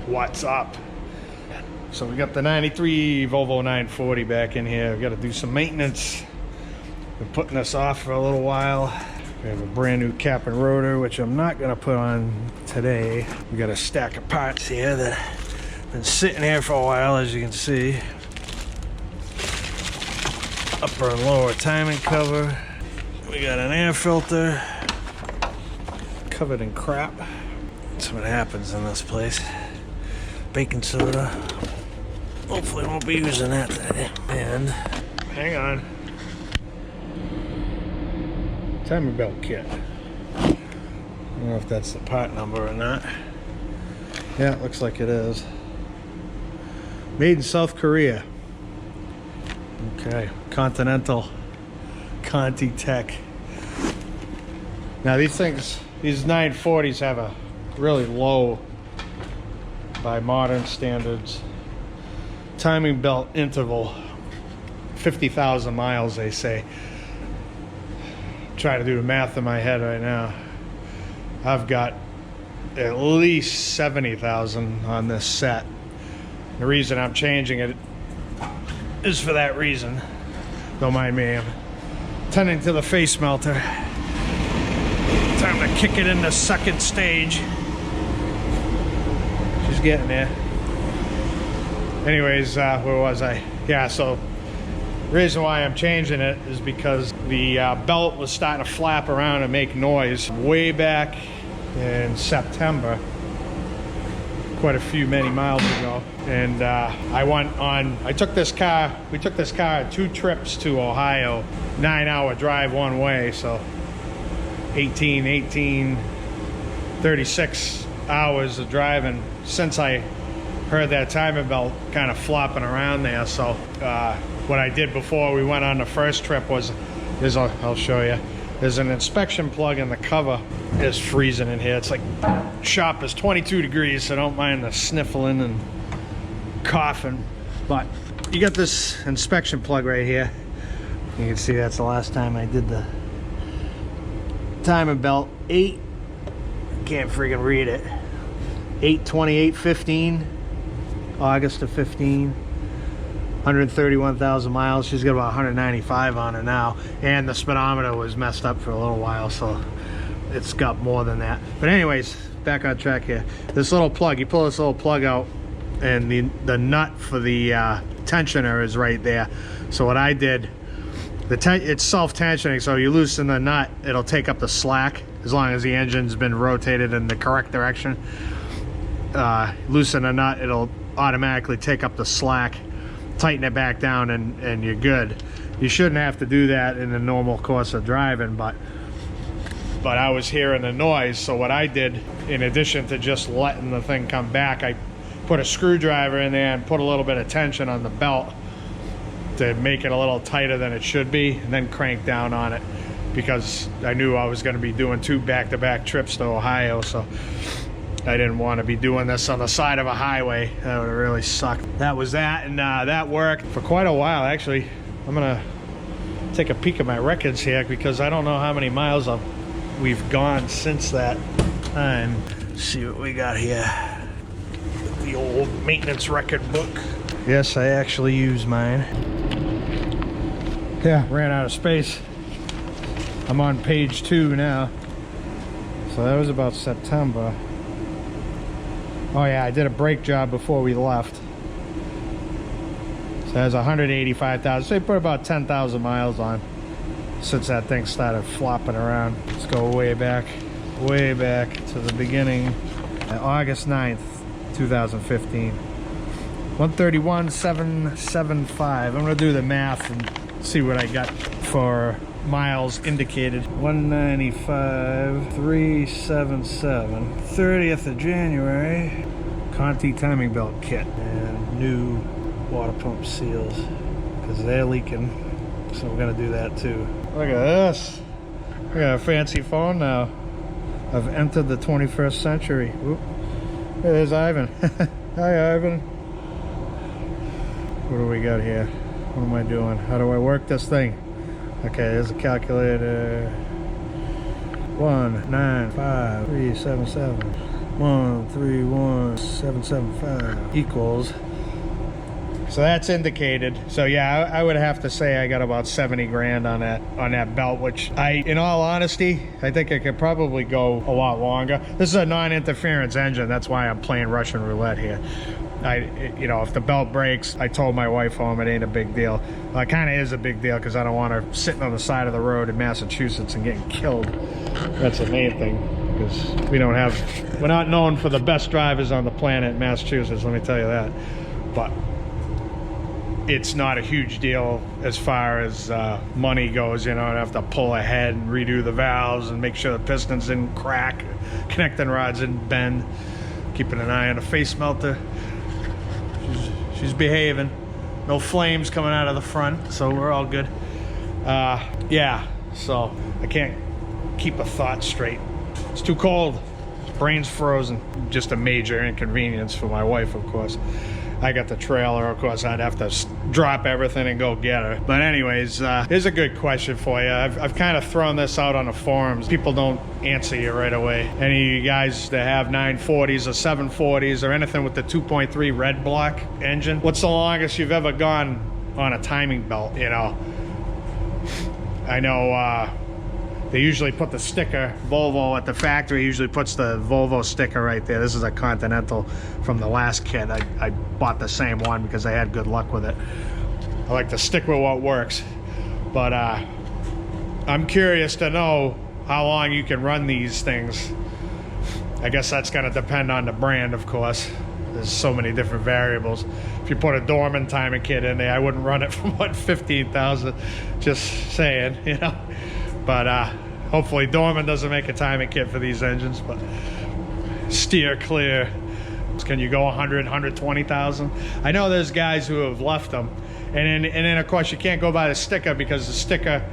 What's up? So we got the 93 Volvo 940 back in here. We got to do some maintenance. Been putting this off for a little while. We have a brand new cap and rotor, which I'm not going to put on today. We got a stack of parts here that have been sitting here for a while, as you can see. Upper and lower timing cover. We got an air filter covered in crap. That's what happens in this place. Baking soda. Hopefully won't be using that today. And hang on. Timing belt kit. I don't know if that's the part number or not. Yeah, it looks like it is. Made in South Korea. Okay, Continental Conti Tech. Now these things, these 940s have a really low, by modern standards, timing belt interval. 50,000 miles, they say. Try to do the math in my head right now. I've got at least 70,000 on this set. The reason I'm changing it is for that reason. Don't mind me. I'm tending to the face melter. Time to kick it into second stage. She's getting there. Anyways, where was I? Yeah, so the reason why I'm changing it is because the belt was starting to flap around and make noise way back in September, quite a few many miles ago. And I took this car, we took this car 2 trips to Ohio, 9-hour drive one way, so 36 hours of driving since I heard that timing belt kind of flopping around there. So what I did before we went on the first trip was, I'll show you, there's an inspection plug in the cover. It's freezing in here. It's like, shop is 22 degrees, so don't mind the sniffling and coughing. But you got this inspection plug right here. You can see that's the last time I did the timing belt. Can't freaking read it. 8/28/15, August of 15. 131,000 miles. She's got about 195 on her now, and the speedometer was messed up for a little while, so it's got more than that. But anyways, back on track here. This little plug, you pull this little plug out, and the nut for the tensioner is right there. So what I did, it's self-tensioning, so you loosen the nut, it'll take up the slack as long as the engine's been rotated in the correct direction. Loosen the nut, it'll automatically take up the slack, tighten it back down, and you're good. You shouldn't have to do that in the normal course of driving, but I was hearing the noise, so what I did, in addition to just letting the thing come back, I put a screwdriver in there and put a little bit of tension on the belt to make it a little tighter than it should be, and then crank down on it, because I knew I was going to be doing 2 back-to-back trips to Ohio, so I didn't want to be doing this on the side of a highway. That would have really sucked. That was that, and that worked for quite a while. Actually, I'm gonna take a peek at my records here, because I don't know how many miles we've gone since that time. Let's see what we got here. The old maintenance record book. Yes, I actually use mine. Yeah, ran out of space. I'm on page 2 now. So that was about September. Oh yeah, I did a brake job before we left. So that's 185,000. So you put about 10,000 miles on since that thing started flopping around. Let's go way back to the beginning. August 9th, 2015. 131,775. I'm gonna do the math and see what I got for miles indicated. 195,377. 30th of January. Conti timing belt kit and new water pump seals because they're leaking. So we're gonna do that too. Look at this. I got a fancy phone now. I've entered the 21st century. Oop. There's Ivan. Hi, Ivan. What do we got here? What am I doing? How do I work this thing? Okay, there's a calculator. 195,377. 131,775 equals. So that's indicated. So yeah, I would have to say I got about 70 grand on that belt, which in all honesty, I think I could probably go a lot longer. This is a non-interference engine. That's why I'm playing Russian roulette here. You know, if the belt breaks, I told my wife home it ain't a big deal. Well, it kind of is a big deal because I don't want her sitting on the side of the road in Massachusetts and getting killed. That's the main thing, because we're not known for the best drivers on the planet in Massachusetts, let me tell you that. But it's not a huge deal as far as money goes. You know, I have to pull ahead and redo the valves and make sure the pistons didn't crack, connecting rods didn't bend, keeping an eye on the face melter. She's behaving. No flames coming out of the front, so we're all good. Yeah, so I can't keep a thought straight. It's too cold. Brain's frozen. Just a major inconvenience for my wife, of course. I got the trailer, of course I'd have to drop everything and go get her. But anyways, here's a good question for you. I've kind of thrown this out on the forums. People don't answer you right away. Any of you guys that have 940s or 740s or anything with the 2.3 red block engine, what's the longest you've ever gone on a timing belt, you know? I know they usually put the sticker, Volvo at the factory usually puts the Volvo sticker right there. This is a Continental from the last kit. I bought the same one because I had good luck with it. I like to stick with what works. But I'm curious to know how long you can run these things. I guess that's gonna depend on the brand, of course. There's so many different variables. If you put a Dorman timing kit in there, I wouldn't run it from what, 15,000, just saying, you know. But hopefully Dorman doesn't make a timing kit for these engines, but steer clear. Can you go 100, 120,000? I know there's guys who have left them. And then of course you can't go by the sticker because the sticker,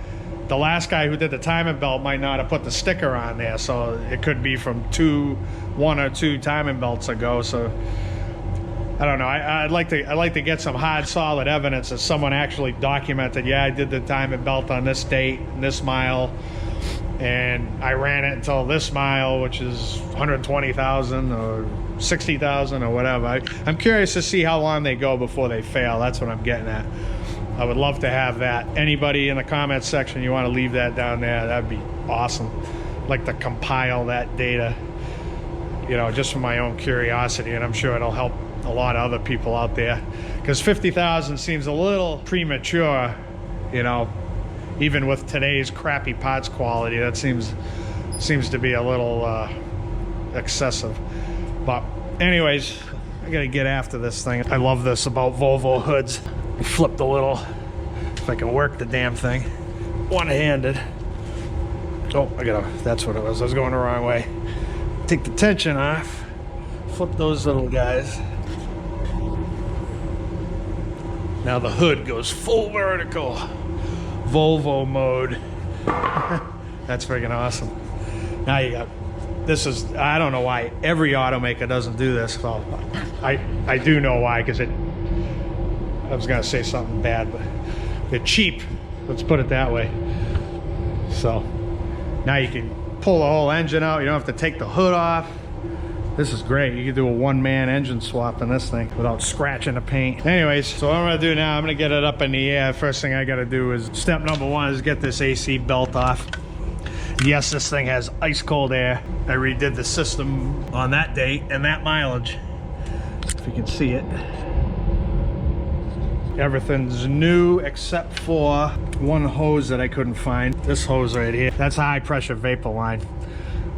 the last guy who did the timing belt might not have put the sticker on there. So it could be from one or two timing belts ago. So I don't know. I'd like to get some hard, solid evidence that someone actually documented. Yeah, I did the timing belt on this date, this mile, and I ran it until this mile, which is 120,000 or 60,000 or whatever. I'm curious to see how long they go before they fail. That's what I'm getting at. I would love to have that. Anybody in the comments section, you want to leave that down there? That'd be awesome. I'd like to compile that data, you know, just for my own curiosity, and I'm sure it'll help a lot of other people out there, because 50,000 seems a little premature, you know, even with today's crappy parts quality. That seems to be a little excessive. But anyways, I gotta get after this thing. I love this about Volvo hoods. I flipped a little, if I can work the damn thing one-handed. Oh, that's what it was. I was going the wrong way. Take the tension off, flip those little guys. Now the hood goes full vertical. Volvo mode. That's freaking awesome. Now you got, this is, I don't know why every automaker doesn't do this. Well, I do know why, because I was gonna say something bad, but they're cheap. Let's put it that way. So now you can pull the whole engine out. You don't have to take the hood off. This is great. You can do a one-man engine swap in this thing without scratching the paint. Anyways, so what I'm gonna do now, I'm gonna get it up in the air. First thing I gotta do is, step number one is get this AC belt off. Yes, this thing has ice cold air. I redid the system on that date and that mileage, if you can see it. Everything's new except for one hose that I couldn't find. This hose right here, that's a high pressure vapor line.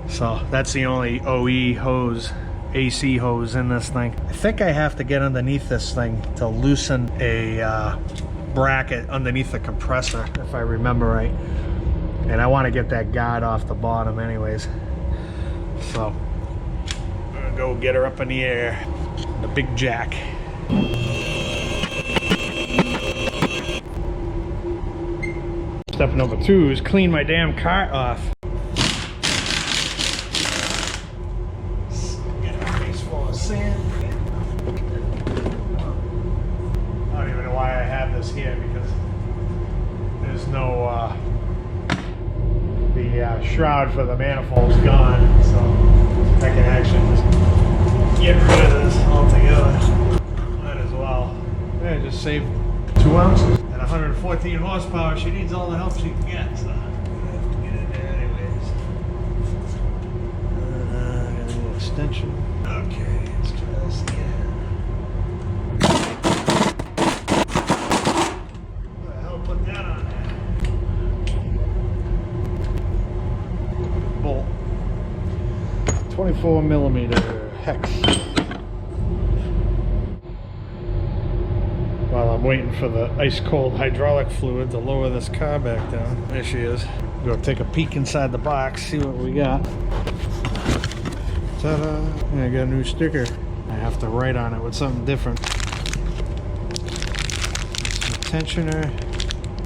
So that's the only OE hose, AC hose in this thing. I think I have to get underneath this thing to loosen a bracket underneath the compressor, if I remember right. And I want to get that guard off the bottom anyways. So I'm gonna go get her up in the air. The big jack. Step number 2 is clean my damn cart off. Get a face full of sand. I don't even know why I have this here because there's no the shroud for the manifold's gone, so I can actually just get rid of this altogether. Might as well. Yeah, just save 2 ounces. At 114 horsepower, she needs all the help she can get, so I have to get in there anyways. Got a little extension. Okay, let's try this again. What the hell put that on there? Bolt. 24 millimeter hex. While I'm waiting for the ice cold hydraulic fluid to lower this car back down. There she is. Go take a peek inside the box, see what we got. Ta-da! And I got a new sticker. I have to write on it with something different. Some tensioner.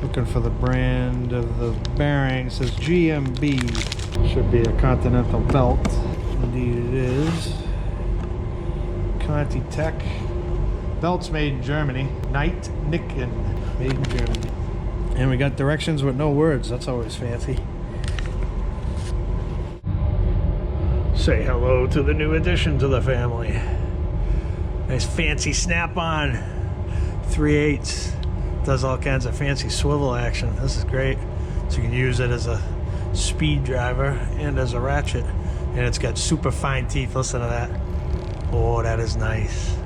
Looking for the brand of the bearing. It says GMB. Should be a Continental belt. Indeed it is. Conti Tech. Belts made in Germany. Knight Nicken. Made in Germany. And we got directions with no words. That's always fancy. Say hello to the new addition to the family. Nice fancy snap-on. 3/8. Does all kinds of fancy swivel action. This is great. So you can use it as a speed driver and as a ratchet. And it's got super fine teeth. Listen to that. Oh, that is nice.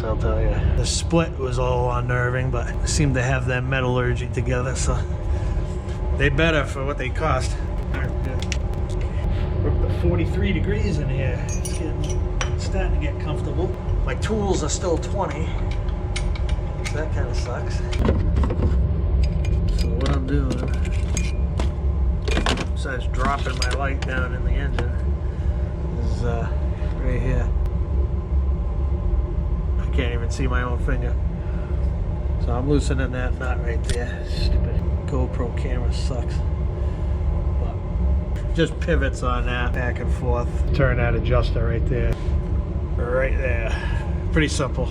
I'll tell you. The split was a little unnerving, but I seem to have that metallurgy together, so they better for what they cost. We're up to 43 degrees in here. It's starting to get comfortable. My tools are still 20, so that kind of sucks. So what I'm doing, besides dropping my light down in the engine, is right here. Can't even see my own finger. So I'm loosening that nut right there. Stupid GoPro camera sucks. But just pivots on that back and forth. Turn that adjuster right there. Right there. Pretty simple.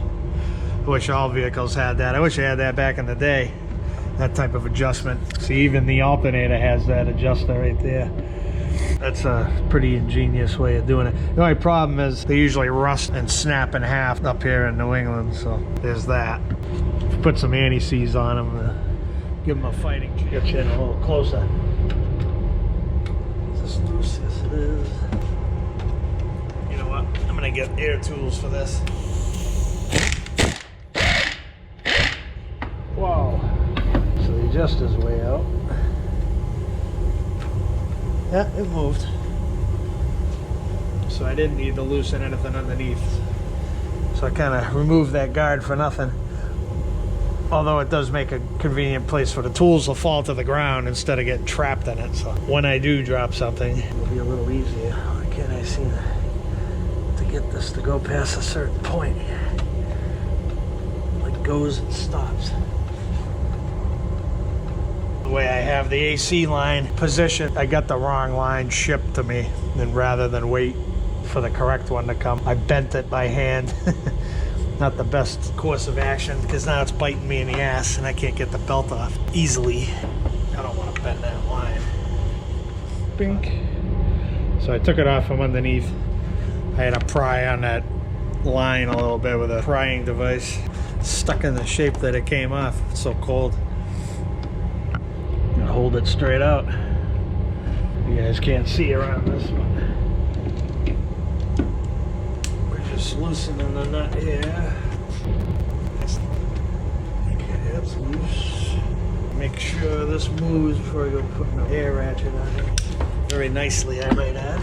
I wish all vehicles had that. I wish I had that back in the day. That type of adjustment. See, even the alternator has that adjuster right there. That's a pretty ingenious way of doing it. The only problem is they usually rust and snap in half up here in New England, so there's that. Put some anti-seize on them, give them a fighting chance. Get you in a little closer. Is this loose? Yes, it is. You know what? I'm gonna get air tools for this. Whoa. So the adjuster's way out. Yeah, it moved. So I didn't need to loosen anything underneath. So I kind of removed that guard for nothing. Although it does make a convenient place for the tools to fall to the ground instead of getting trapped in it. So when I do drop something, it'll be a little easier. Why can't I seem to get this to go past a certain point? Like goes and stops. The way I have the AC line positioned, I got the wrong line shipped to me, and rather than wait for the correct one to come, I bent it by hand. Not the best course of action because now it's biting me in the ass and I can't get the belt off easily. I don't want to bend that line. Bink. So I took it off from underneath. I had to pry on that line a little bit with a prying device. Stuck in the shape that it came off. It's so cold. Hold it straight out. You guys can't see around this, but we're just loosening the nut here. Okay, that's loose. Make sure this moves before I go putting the air ratchet on it. Very nicely, I might add.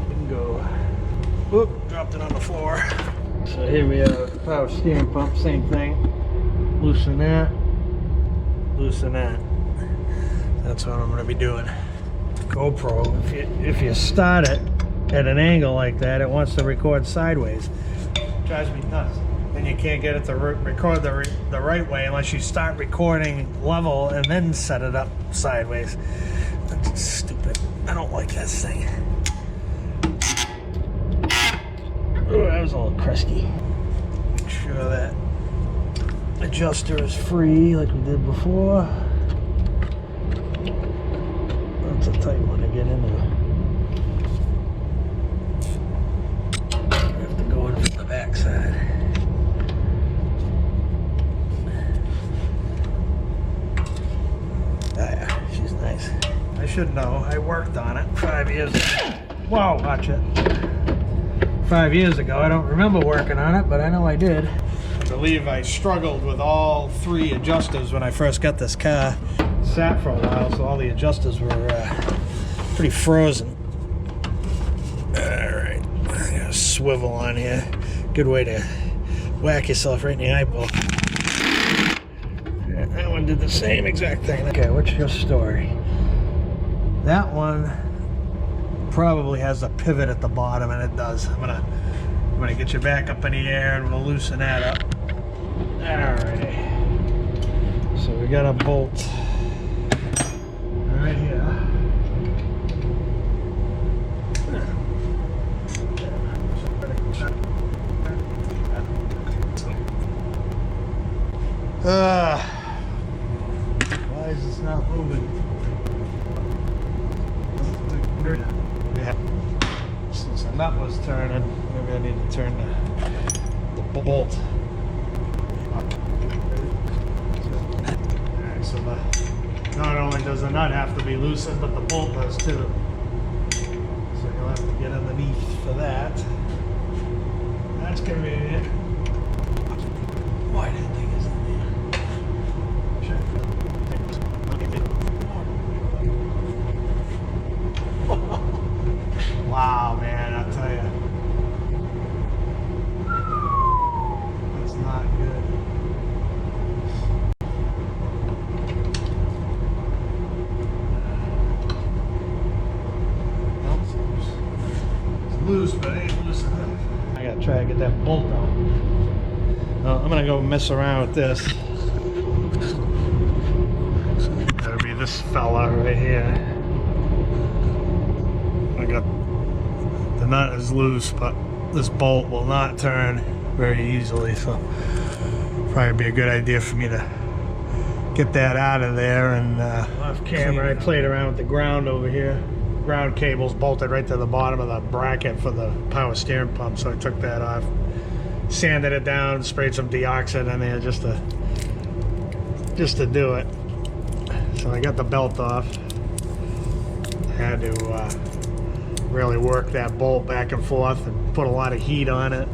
Bingo. Whoop, dropped it on the floor. So here we have the power steering pump, same thing. loosen that, loosen that. That's what I'm going to be doing. GoPro, if you start it at an angle like that, it wants to record sideways. It drives me nuts. And you can't get it to record the right way unless you start recording level and then set it up sideways. That's stupid. I don't like this thing. Oh, that was a little crusty. Make sure that adjuster is free like we did before. That's a tight one to get into. I have to go in from the back side. She's nice. I should know. I worked on it 5 years ago. Whoa, watch it. 5 years ago. I don't remember working on it, but I know I did. I believe I struggled with all three adjusters when I first got this car. Sat for a while, so all the adjusters were pretty frozen. Alright. I got a swivel on here. Good way to whack yourself right in the eyeball. That one did the same exact thing. Okay, what's your story? That one probably has a pivot at the bottom, and it does. I'm gonna get you back up in the air, and we'll loosen that up. Alrighty. So we got a bolt right here. Why is this not moving? Yeah. Since the nut was turning, maybe I need to turn the bolt. Alright, so not only does the nut have to be loosened, but the bolt does too. So you'll have to get underneath for that. That's convenient. Why that thing is in there? Wow, man, I'll tell you. That's not good. It's loose, but it ain't loose enough. I gotta try to get that bolt out. I'm gonna go mess around with this. That'll be this fella right here. I got the nut is loose, but this bolt will not turn very easily, so probably be a good idea for me to get that out of there. And off camera, I played around with the ground over here. Ground cable's bolted right to the bottom of the bracket for the power steering pump, so I took that off. Sanded it down, sprayed some deoxit in there just to do it. So I got the belt off. I had to really work that bolt back and forth and put a lot of heat on it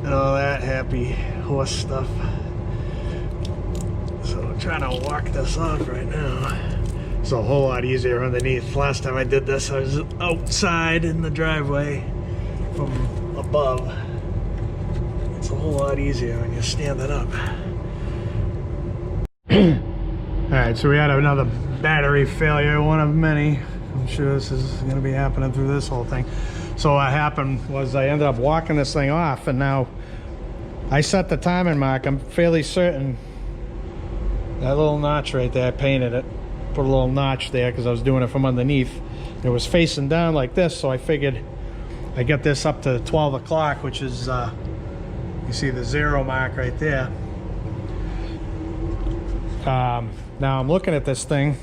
and all that happy horse stuff. So I'm trying to walk this off right now. It's a whole lot easier underneath. Last time I did this, I was outside in the driveway from above. It's a whole lot easier when you're standing up. Alright, so we had another battery failure, one of many. I'm sure this is going to be happening through this whole thing. So what happened was I ended up walking this thing off, and now I set the timing mark. I'm fairly certain that little notch right there, I painted it. Put a little notch there because I was doing it from underneath. It was facing down like this, so I figured I get this up to 12 o'clock, which is you see the 0 mark right there. Now I'm looking at this thing.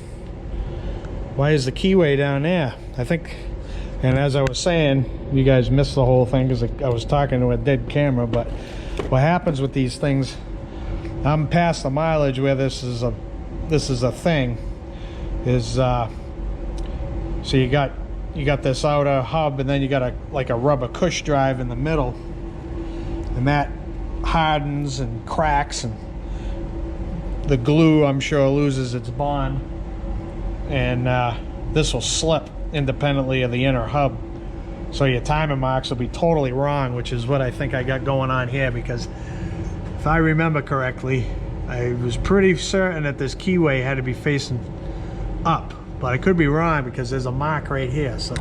Why is the keyway down there? I think, and as I was saying, you guys missed the whole thing because I was talking to a dead camera, but what happens with these things, I'm past the mileage where this is a thing, is so you got this outer hub, and then you got like a rubber cush drive in the middle, and that hardens and cracks, and the glue, I'm sure, loses its bond, and this will slip independently of the inner hub, so your timing marks will be totally wrong, which is what I think I got going on here, because If I remember correctly, I was pretty certain that this keyway had to be facing up, but I could be wrong because there's a mark right here, so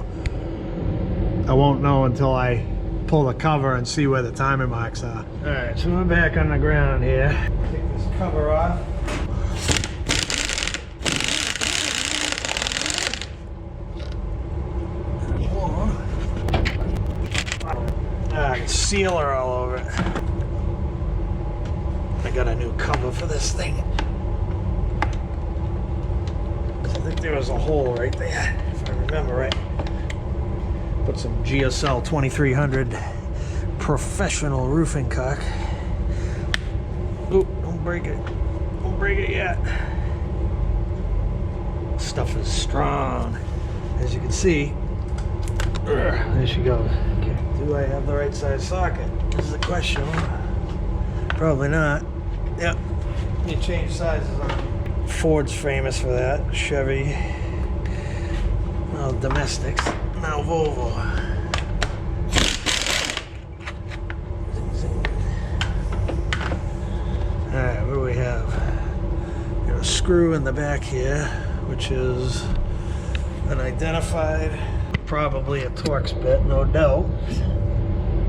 I won't know until I pull the cover and see where the timing marks are. All right, so we're back on the ground here. Take this cover off. I can sealer all over it. I got a new cover for this thing. I think there was a hole right there, if I remember right. Put some GSL 2300 professional roofing caulk. Oop, don't break it. Don't break it yet. Stuff is strong, as you can see. There she goes. Okay. Do I have the right size socket? This is the question. Probably not. Yep. You change sizes on. Ford's famous for that. Chevy. Well, domestics. Now Volvo. Alright, what do we have? Got a screw in the back here, which is unidentified. Probably a Torx bit, no doubt.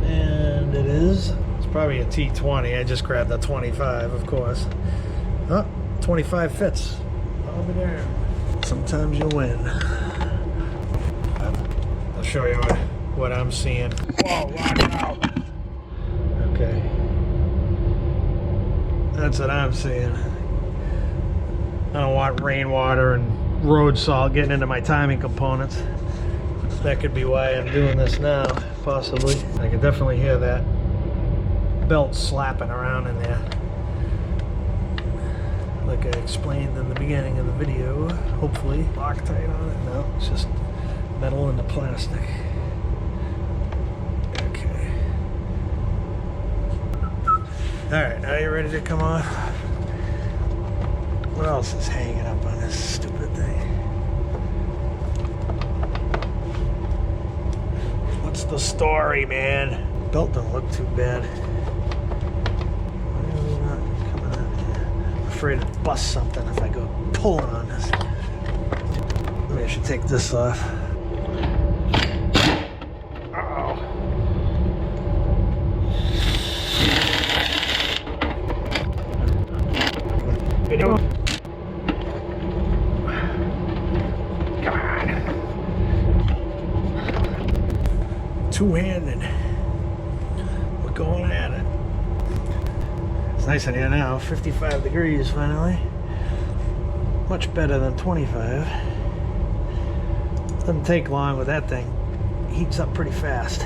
And it is. It's probably a T20. I just grabbed a 25, of course. Oh, 25 fits. I'll be there. Sometimes you win. I'll show you what I'm seeing. Whoa, watch out. Okay. That's what I'm seeing. I don't want rainwater and road salt getting into my timing components. That could be why I'm doing this now, possibly. I can definitely hear that belt slapping around in there. Like I explained in the beginning of the video, hopefully. Loctite on it? No, it's just metal into plastic. Okay. Alright, now you're ready to come off? What else is hanging up on this stupid thing? What's the story, man? Belt don't look too bad. Why is it not coming out here? I'm afraid to bust something if I go pulling on this. Maybe I should take this off. Uh-oh. Video. Come on. Two-handed. We're going at it. It's nice in here now. 55 degrees finally. Much better than 25. Doesn't take long with that thing. Heats up pretty fast.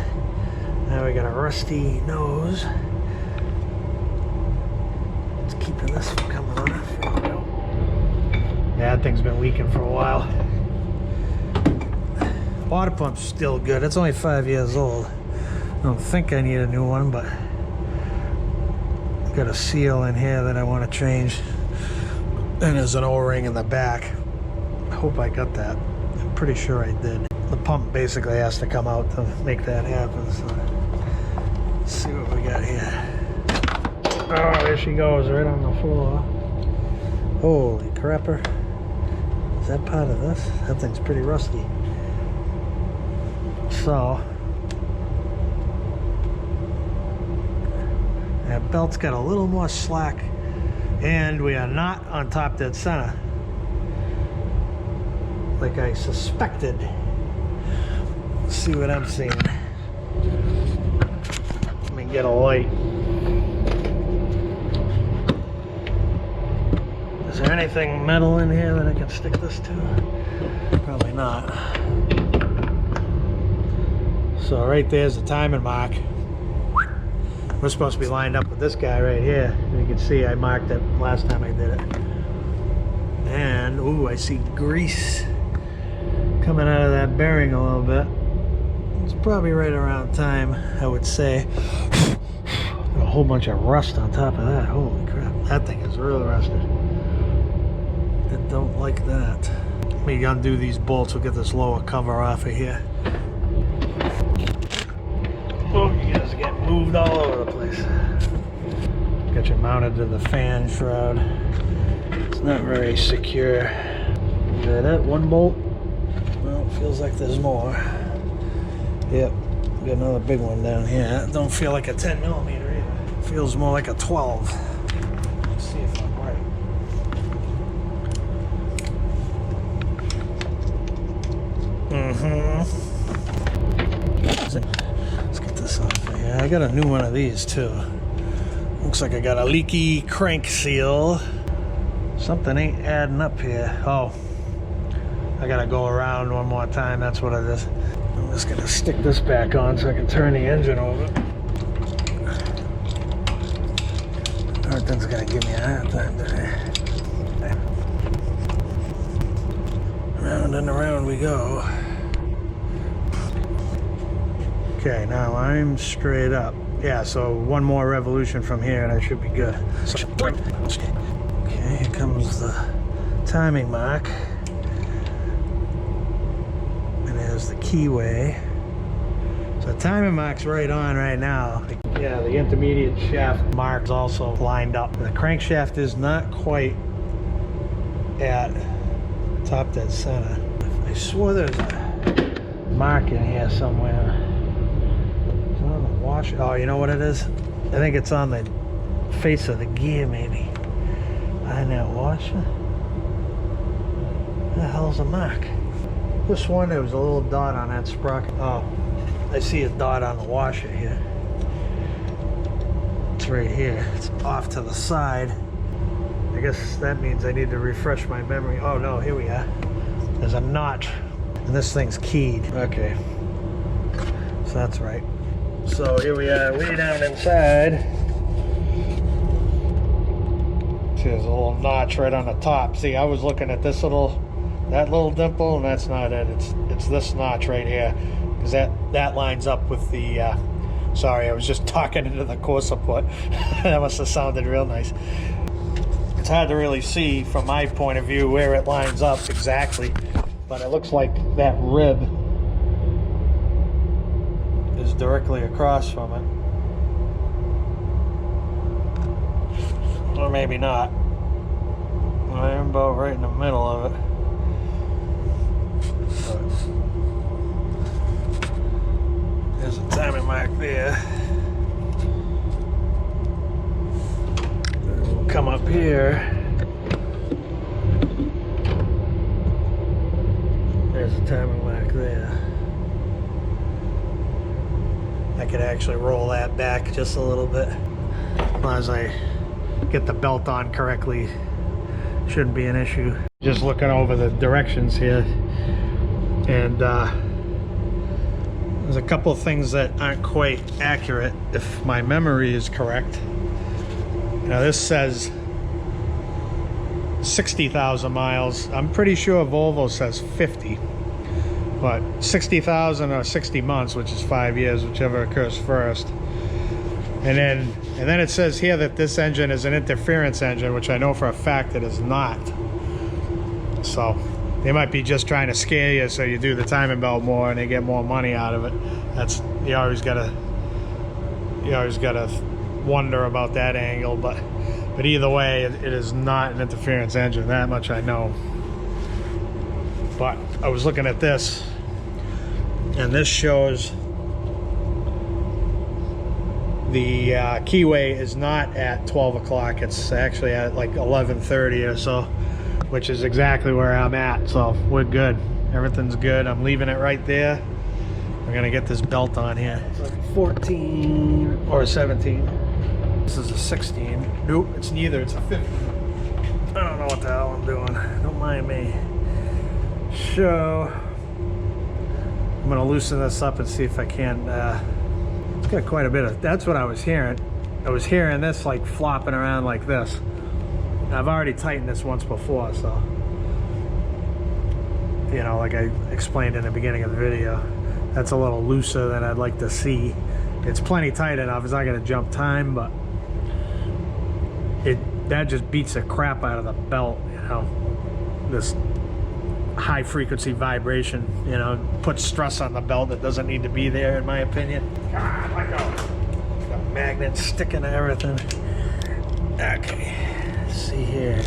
Now we got a rusty nose. It's keeping this from coming off. Yeah, that thing's been leaking for a while. Water pump's still good. It's only 5 years old. I don't think I need a new one, but I've got a seal in here that I want to change. And there's an O-ring in the back. I hope I got that. I'm pretty sure I did. The pump basically has to come out to make that happen. So let's see what we got here. Oh, there she goes, right on the floor. Holy crapper. Is that part of this? That thing's pretty rusty. So that belt's got a little more slack, and we are not on top dead center like I suspected. Let's see what I'm seeing. Let me get a light. Is there anything metal in here that I can stick this to? Probably not. So right there's the timing mark. We're supposed to be lined up with this guy right here. You can see I marked it last time I did it. And, ooh, I see grease coming out of that bearing a little bit. It's probably right around time, I would say. A whole bunch of rust on top of that. Holy crap. That thing is really rusted. I don't like that. Let me undo these bolts. We'll get this lower cover off of here. Oh, you guys are getting moved all over the place. Got you mounted to the fan shroud. It's not very secure. Is that it? One bolt? Well, it feels like there's more. Yep, got another big one down here. It don't feel like a 10 millimeter either. It feels more like a 12. Let's see if I'm right. Let's get this off of here. I got a new one of these too. Looks like I got a leaky crank seal. Something ain't adding up here. Oh, I gotta go around one more time. That's what it is. I'm just gonna stick this back on so I can turn the engine over. Everything's gonna give me a hard time today. Round and around we go. Okay, now I'm straight up. Yeah, so one more revolution from here and I should be good. Okay, here comes the timing mark. And there's the keyway. So the timing mark's right on right now. Yeah, the intermediate shaft mark is also lined up. The crankshaft is not quite at top dead center. I swore there's a mark in here somewhere. Is it on the washer? Oh, you know what it is? I think it's on the face of the gear, maybe. Behind that washer? What the hell's a mark? This one, there was a little dot on that sprocket. Oh, I see a dot on the washer here. It's right here. It's off to the side. I guess that means I need to refresh my memory. Oh no, here we are. There's a notch, and this thing's keyed. Okay, so that's right. So here we are, way down inside. See, there's a little notch right on the top. See, I was looking at this that little dimple, and that's not it. It's this notch right here, because that lines up with the. Sorry, I was just talking into the core support. That must have sounded real nice. It's hard to really see from my point of view where it lines up exactly, but it looks like that rib is directly across from it. Or maybe not. I'm about right in the middle of it. There's a timing mark there. We'll come up here. There's a timing mark there. I could actually roll that back just a little bit. As long as I get the belt on correctly, shouldn't be an issue. Just looking over the directions here, and there's a couple of things that aren't quite accurate if my memory is correct. Now this says 60,000 miles. I'm pretty sure Volvo says 50, but 60,000 or 60 months, which is 5 years, whichever occurs first. And then it says here that this engine is an interference engine, which I know for a fact it is not. So they might be just trying to scare you so you do the timing belt more and they get more money out of it. That's you always gotta wonder about that angle, but either way, it is not an interference engine. That much I know. But I was looking at this, and this shows the keyway is not at 12 o'clock. It's actually at like 11:30 or so, which is exactly where I'm at. So we're good. Everything's good. I'm leaving it right there. We're gonna get this belt on here. It's like 14 or 17. This is a 16. Nope, it's neither. It's a 15. I don't know what the hell I'm doing. Don't mind me. So I'm gonna loosen this up and see if I can. It's got quite a bit of. That's what I was hearing. I was hearing this like flopping around like this. I've already tightened this once before, so you know, like I explained in the beginning of the video, that's a little looser than I'd like to see. It's plenty tight enough. It's not going to jump time, but that just beats the crap out of the belt, you know. This high frequency vibration, you know, puts stress on the belt that doesn't need to be there, in my opinion. God, let go. Got magnets sticking to everything. Okay, let's see here.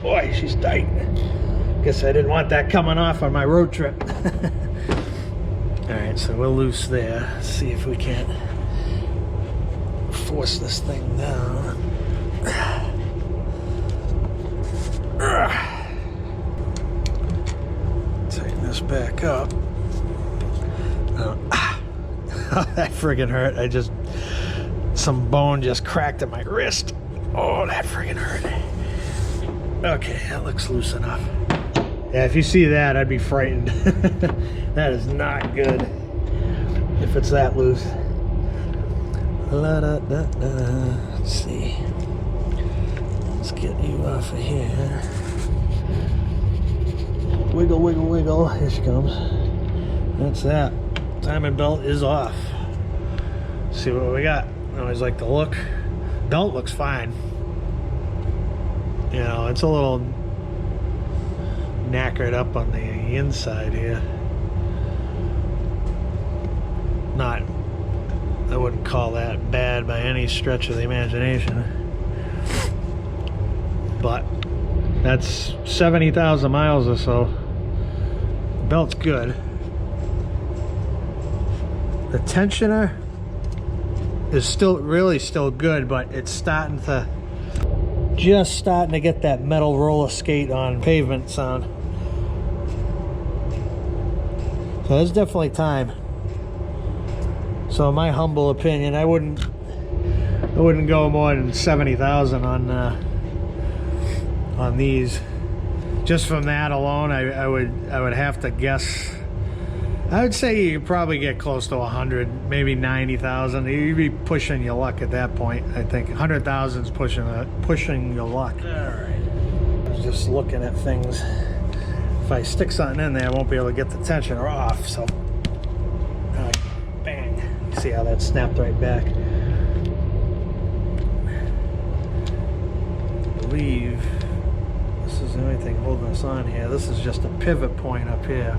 Boy, she's tight. Guess I didn't want that coming off on my road trip. Alright, so we're loose there. Let's see if we can't force this thing down. Tighten this back up. Oh, that friggin' hurt. Some bone just cracked at my wrist. Oh, that friggin' hurt. Okay, that looks loose enough. Yeah, if you see that, I'd be frightened. That is not good if it's that loose. Let's see. Let's get you off of here. Wiggle, wiggle, wiggle. Here she comes. That's that. Timing belt is off. See what we got. I always like to look. Belt looks fine. You know, it's a little knackered up on the inside here. Not, I wouldn't call that bad by any stretch of the imagination. But that's 70,000 miles or so. The belt's good. The tensioner is still good, but it's starting to get that metal roller skate on pavement sound. So there's definitely time. So in my humble opinion, I wouldn't go more than 70,000 on these. Just from that alone, I would have to guess. I would say you could probably get close to 100, maybe 90,000. You'd be pushing your luck at that point. I think 100,000 is pushing your luck. All right. I was just looking at things. If I stick something in there, I won't be able to get the tensioner off. So, bang! See how that snapped right back. I believe this is the only thing holding us on here. This is just a pivot point up here.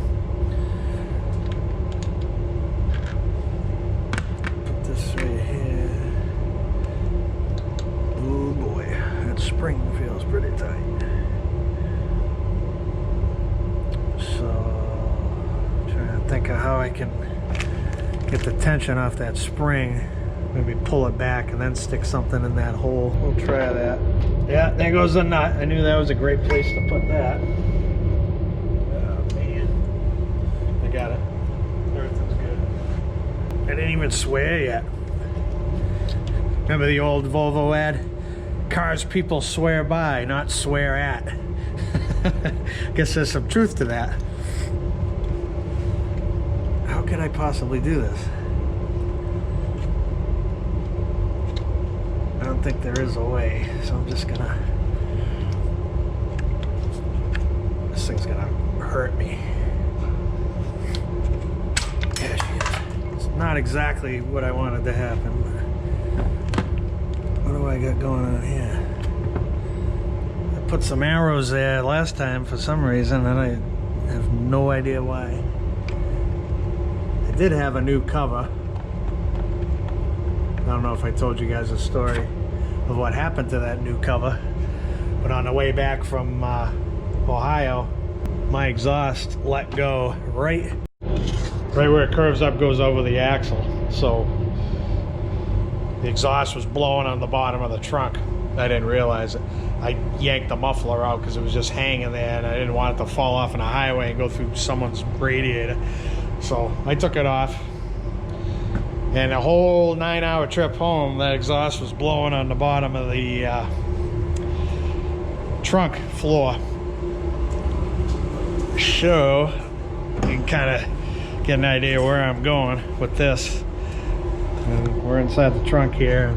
Right here. Oh boy, that spring feels pretty tight. So, trying to think of how I can get the tension off that spring. Maybe pull it back and then stick something in that hole. We'll try that. Yeah, there goes the nut. I knew that was a great place to put that. Oh man, I got it. Everything's good. I didn't even swear yet. Remember the old Volvo ad? Cars people swear by, not swear at. Guess there's some truth to that. How could I possibly do this? I don't think there is a way, so I'm just gonna... This thing's gonna hurt me. There she is. It's not exactly what I wanted to happen, but... What do I got going on here? I put some arrows there last time for some reason, and I have no idea why. I did have a new cover. I don't know if I told you guys a story of what happened to that new cover, but on the way back from Ohio, my exhaust let go right where it curves up, goes over the axle. So the exhaust was blowing on the bottom of the trunk. I didn't realize it. I yanked the muffler out because it was just hanging there, and I didn't want it to fall off on a highway and go through someone's radiator. So I took it off, and a whole 9-hour trip home, that exhaust was blowing on the bottom of the trunk floor. So you can kind of get an idea where I'm going with this. And we're inside the trunk here.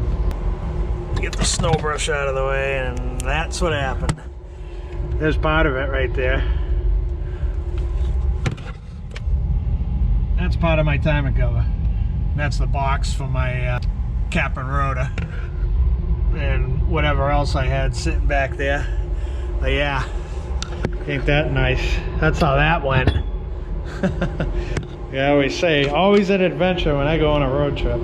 Get the snow brush out of the way, and that's what happened. There's part of it right there. That's part of my timing cover. That's the box for my cap and rotor. And whatever else I had sitting back there. But yeah, ain't that nice? That's how that went. Yeah, I always say, always an adventure when I go on a road trip.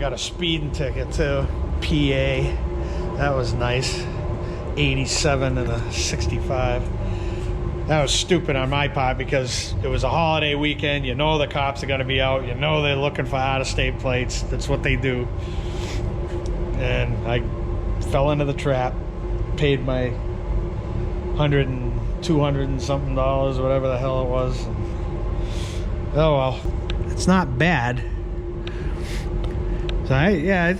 got a speeding ticket too. PA. That was nice. 87 and a 65. That was stupid on my part because it was a holiday weekend. You know the cops are going to be out. You know they're looking for out-of-state plates. That's what they do. And I fell into the trap. Paid my $100 and $200 and something dollars, whatever the hell it was. Oh well, it's not bad. So I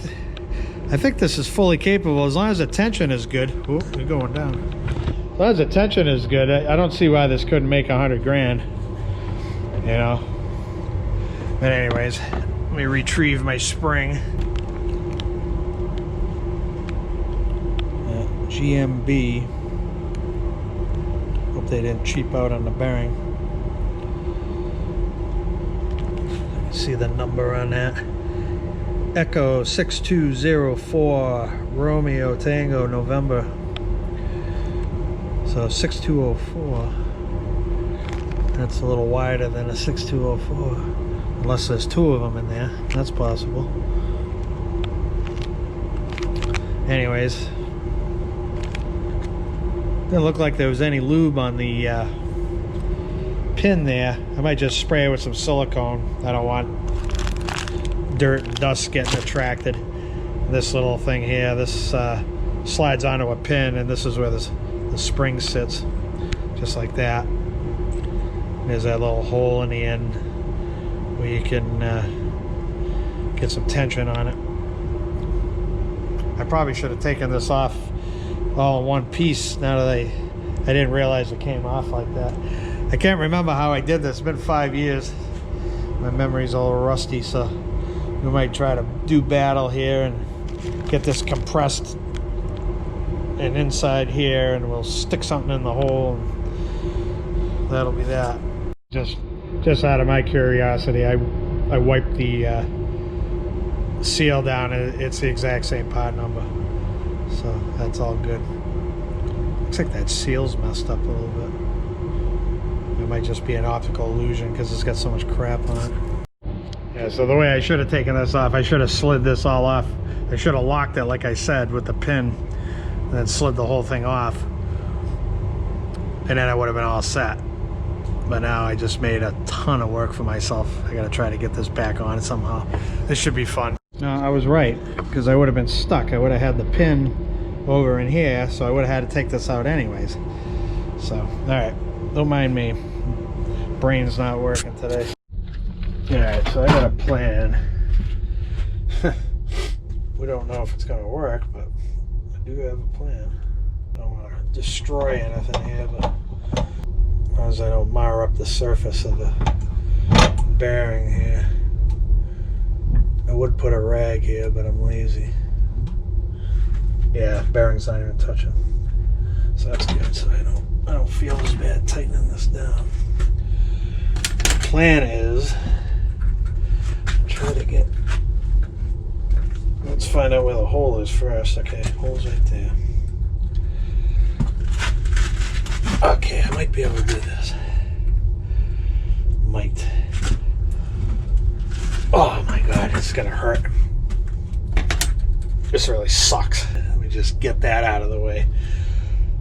think this is fully capable as long as the tension is good. Oh, you're going down. As long as the tension is good, I don't see why this couldn't make 100 grand. You know. But anyways, let me retrieve my spring. GMB. Hope they didn't cheap out on the bearing. See the number on that. Echo 6204 Romeo Tango November. So 6204. That's a little wider than a 6204. Unless there's two of them in there. That's possible. Anyways. Didn't look like there was any lube on the pin there. I might just spray it with some silicone. I don't want dirt and dust getting attracted. This little thing here, this slides onto a pin, and this is where the spring sits, just like that. There's that little hole in the end where you can get some tension on it. I probably should have taken this off all in one piece. Now that I didn't realize it came off like that. I can't remember how I did this. It's been 5 years. My memory's a little rusty, so we might try to do battle here and get this compressed and inside here, and we'll stick something in the hole, and that'll be that. Just out of my curiosity, I wiped the seal down. It's the exact same part number, so that's all good. Looks like that seal's messed up a little bit. It might just be an optical illusion because it's got so much crap on it. Yeah, so the way I should have taken this off, I should have slid this all off. I should have locked it, like I said, with the pin, and then slid the whole thing off. And then I would have been all set. But now I just made a ton of work for myself. I gotta try to get this back on somehow. This should be fun. No, I was right, because I would have been stuck. I would have had the pin over in here, so I would have had to take this out anyways. So, alright, don't mind me. Brain's not working today. Alright, so I got a plan. We don't know if it's going to work, but I do have a plan. I don't want to destroy anything here, but as long as I don't mar up the surface of the bearing here. I would put a rag here, but I'm lazy. Yeah, bearing's not even touching. So that's good, so I don't feel as bad tightening this down. The plan is try to get, let's find out where the hole is first. Okay, hole's right there. Okay, I might be able to do this. Might. Oh my god, it's gonna hurt. This really sucks. Let me just get that out of the way.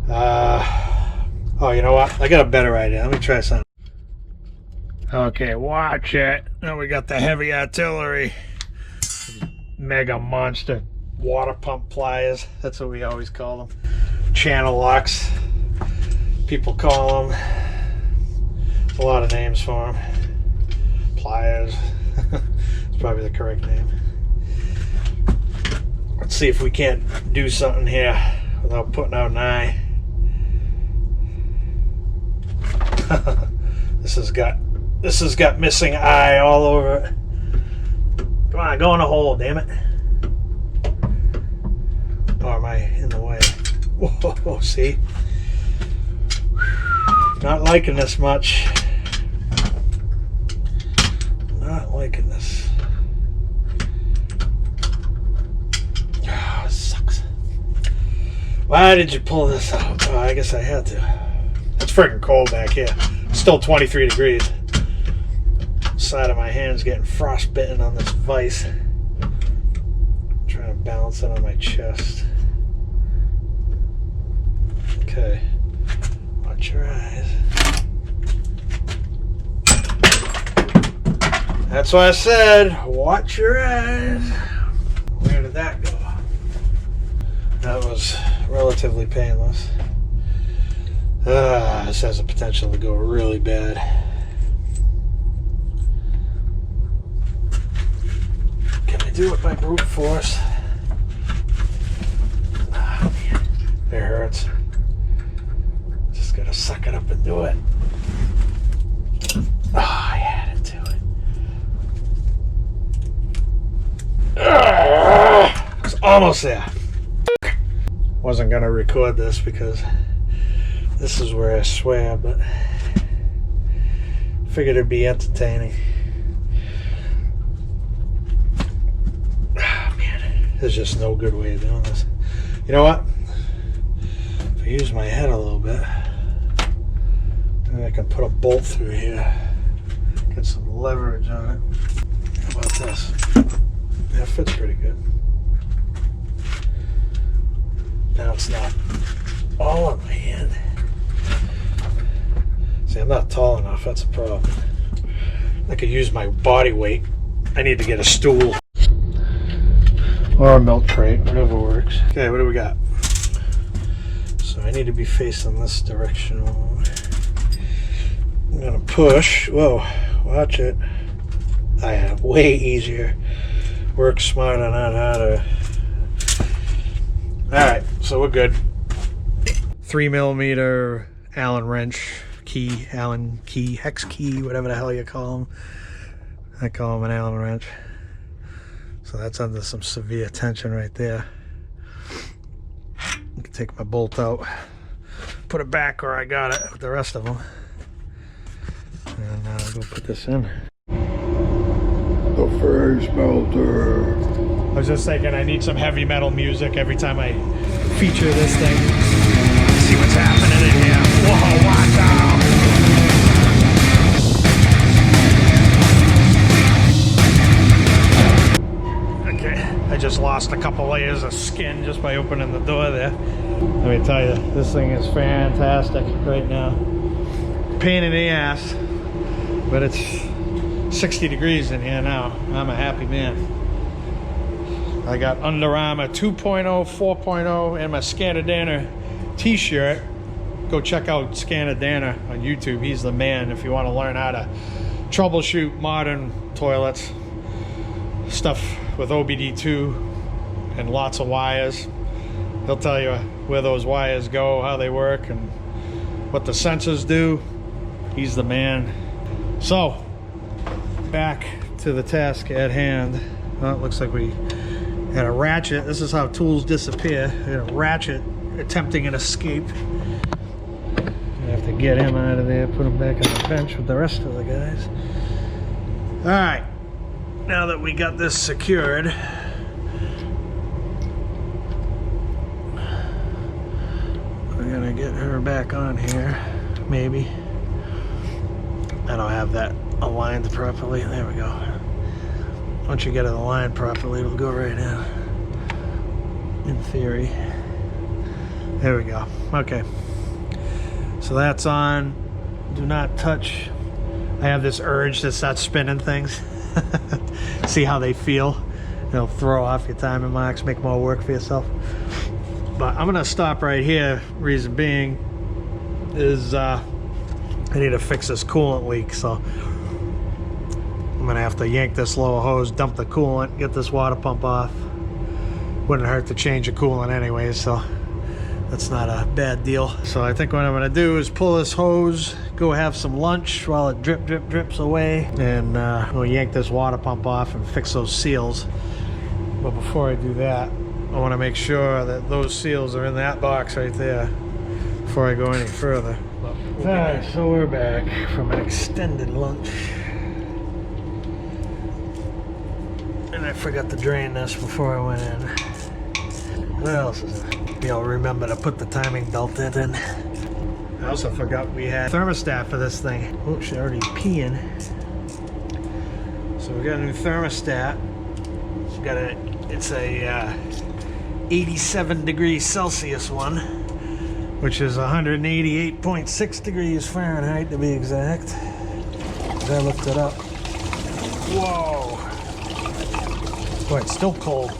Oh, you know what? I got a better idea. Let me try something. Okay, watch it. Now we got the heavy artillery. Mega monster water pump pliers. That's what we always call them. Channel locks. People call them. There's a lot of names for them. Pliers. It's probably the correct name. Let's see if we can't do something here without putting out an eye. This has got missing eye all over it. Come on, go in the hole, damn it. Or am I in the way? Whoa, see? Not liking this much. Not liking this. Oh, it sucks. Why did you pull this out? Oh, I guess I had to. It's freaking cold back here. It's still 23 degrees. Side of my hand's getting frostbitten on this vise. balancing on my chest. Okay. Watch your eyes. That's what I said. Watch your eyes. Where did that go? That was relatively painless. This has the potential to go really bad. Can I do it by brute force? Oh, man. It hurts. Just gotta suck it up and do it. Oh, I had to do it. It's almost there. Wasn't gonna record this because this is where I swear, but figured it'd be entertaining. Oh, man, there's just no good way of doing this. You know what? If I use my head a little bit, maybe I can put a bolt through here. Get some leverage on it. How about this? That fits pretty good. Now it's not all on my hand. See, I'm not tall enough, that's a problem. I could use my body weight. I need to get a stool. Or a milk crate, whatever works. Okay, what do we got? So I need to be facing this direction. I'm gonna push. Whoa, watch it. I have way easier. Work smarter, not harder. Alright, so we're good. 3mm Allen wrench key, Allen key, hex key, whatever the hell you call them. I call them an Allen wrench. So that's under some severe tension right there. I can take my bolt out, put it back where I got it with the rest of them. And I'll go put this in. The face melter. I was just thinking I need some heavy metal music every time I feature this thing. Let's see what's happening in here. Whoa, watch out! Okay, I just lost a couple layers of skin just by opening the door there. Let me tell you, this thing is fantastic right now. Pain in the ass, but it's 60 degrees in here now. I'm a happy man. I got Under Armour 2.0, 4.0, and my Scanner Danner t-shirt. Go check out Scanner Danner on YouTube. He's the man if you want to learn how to troubleshoot modern toilets. Stuff with OBD2 and lots of wires. He'll tell you where those wires go, how they work, and what the sensors do. He's the man. So, back to the task at hand. Well, it looks like we had a ratchet. This is how tools disappear. We had a ratchet attempting an escape. I have to get him out of there, put him back on the bench with the rest of the guys. All right, now that we got this secured, we're gonna get her back on here, maybe. I don't have that aligned properly. There we go. Once you get it aligned properly, it'll go right in. In theory. There we go. Okay. So that's on. Do not touch. I have this urge to start spinning things. See how they feel. They'll throw off your timing marks, make more work for yourself. But I'm gonna stop right here. Reason being is I need to fix this coolant leak. So I'm gonna have to yank this lower hose, dump the coolant, get this water pump off. Wouldn't hurt to change the coolant anyways, so that's not a bad deal. So I think what I'm gonna do is pull this hose, go have some lunch while it drips away, and we'll yank this water pump off and fix those seals. But before I do that, I wanna make sure that those seals are in that box right there before I go any further. All right, so we're back from an extended lunch. And I forgot to drain this before I went in. What else is it? You'll remember to put the timing belt in. I also forgot we had thermostat for this thing. Oh, she's already peeing. So we got a new thermostat. It's a 87 degrees Celsius one, which is 188.6 degrees Fahrenheit to be exact. I looked it up. Whoa. Boy, it's still cold.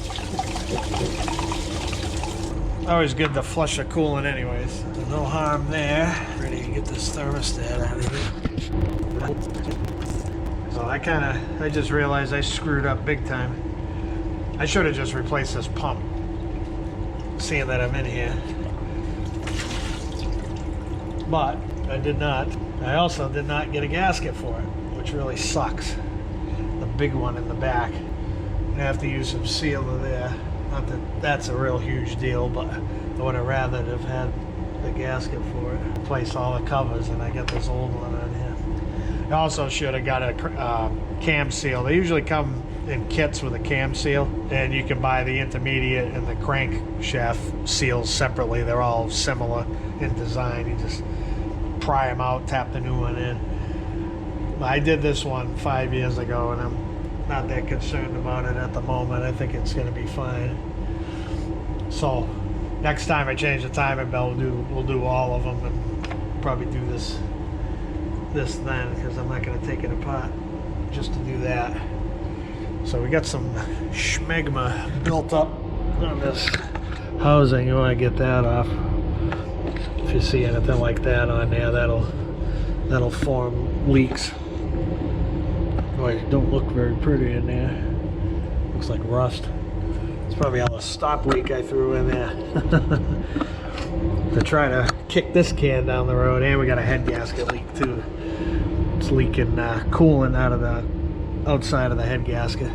Always good to flush a coolant anyways. There's no harm there. Ready to get this thermostat out of here. So I just realized I screwed up big time. I should have just replaced this pump, seeing that I'm in here. But I did not. I also did not get a gasket for it, which really sucks. The big one in the back. I have to use some sealer there. Not that that's a real huge deal, but I would have rather have had the gasket for it. Replace all the covers, and I got this old one on here. I also should have got a cam seal. They usually come in kits with a cam seal, and you can buy the intermediate and the crankshaft seals separately. They're all similar in design. You just pry them out, tap the new one in. I did this one 5 years ago, and I'm not that concerned about it at the moment. I think it's going to be fine. So next time I change the timing belt, we'll do all of them, and probably do this then, because I'm not going to take it apart just to do that. So we got some schmegma built up on this housing. You want to get that off. If you see anything like that on there, that'll form leaks. Boy, don't look very pretty in there. Looks like rust. It's probably all the stop leak I threw in there to try to kick this can down the road. And we got a head gasket leak too. It's leaking coolant out of the outside of the head gasket.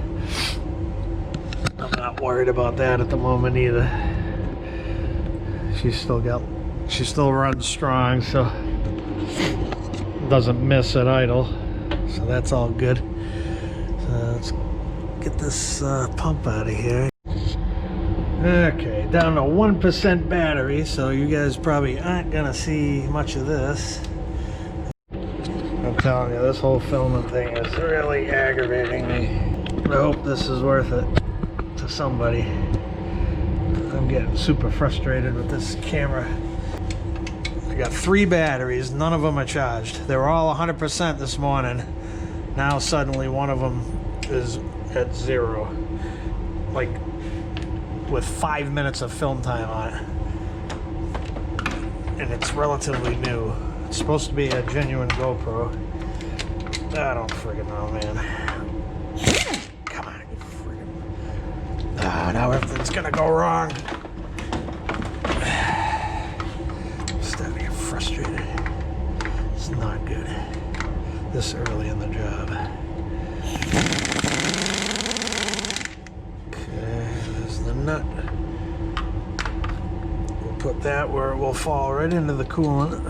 I'm not worried about that at the moment either. She still runs strong, so doesn't miss at idle. So that's all good. So let's get this pump out of here. Okay, down to 1% battery, so you guys probably aren't gonna see much of this. I'm telling you, this whole filming thing is really aggravating me. I hope this is worth it to somebody. I'm getting super frustrated with this camera. I got 3 batteries, none of them are charged. They were all 100% this morning. Now suddenly one of them is at 0. Like with 5 minutes of film time on it. And it's relatively new. It's supposed to be a genuine GoPro. I don't friggin' know, man. Come on, you friggin'. Now everything's gonna go wrong. I'm starting to get frustrated. It's not good. This early in the job. Okay, there's the nut. We'll put that where it will fall right into the coolant.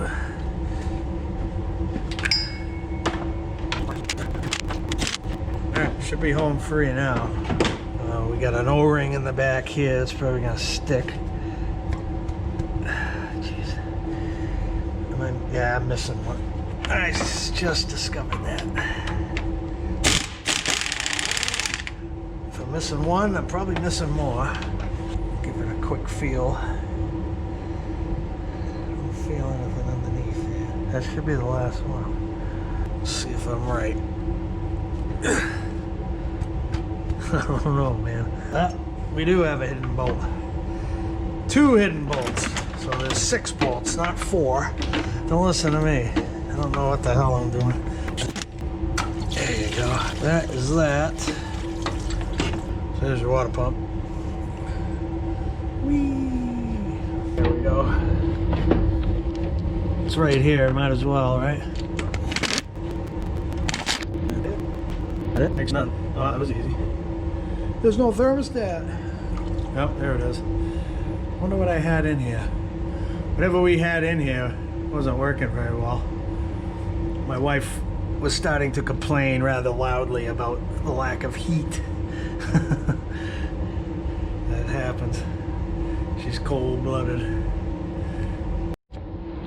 Alright, should be home free now. We got an O-ring in the back here. It's probably gonna stick. Jeez. Yeah, I'm missing one. I just discovered that. If I'm missing one, I'm probably missing more. Give it a quick feel. I don't feel anything underneath here. That should be the last one. Let's see if I'm right. I don't know, man. We do have a hidden bolt. 2 hidden bolts. So there's 6 bolts, not 4. Don't listen to me. I don't know what the hell I'm doing. There you go. That is that. So there's your water pump. Whee! There we go. It's right here. Might as well, right? Makes none. Oh, that was easy. There's no thermostat. Oh, there it is. Wonder what I had in here. Whatever we had in here wasn't working very well. My wife was starting to complain rather loudly about the lack of heat. That happens. She's cold-blooded.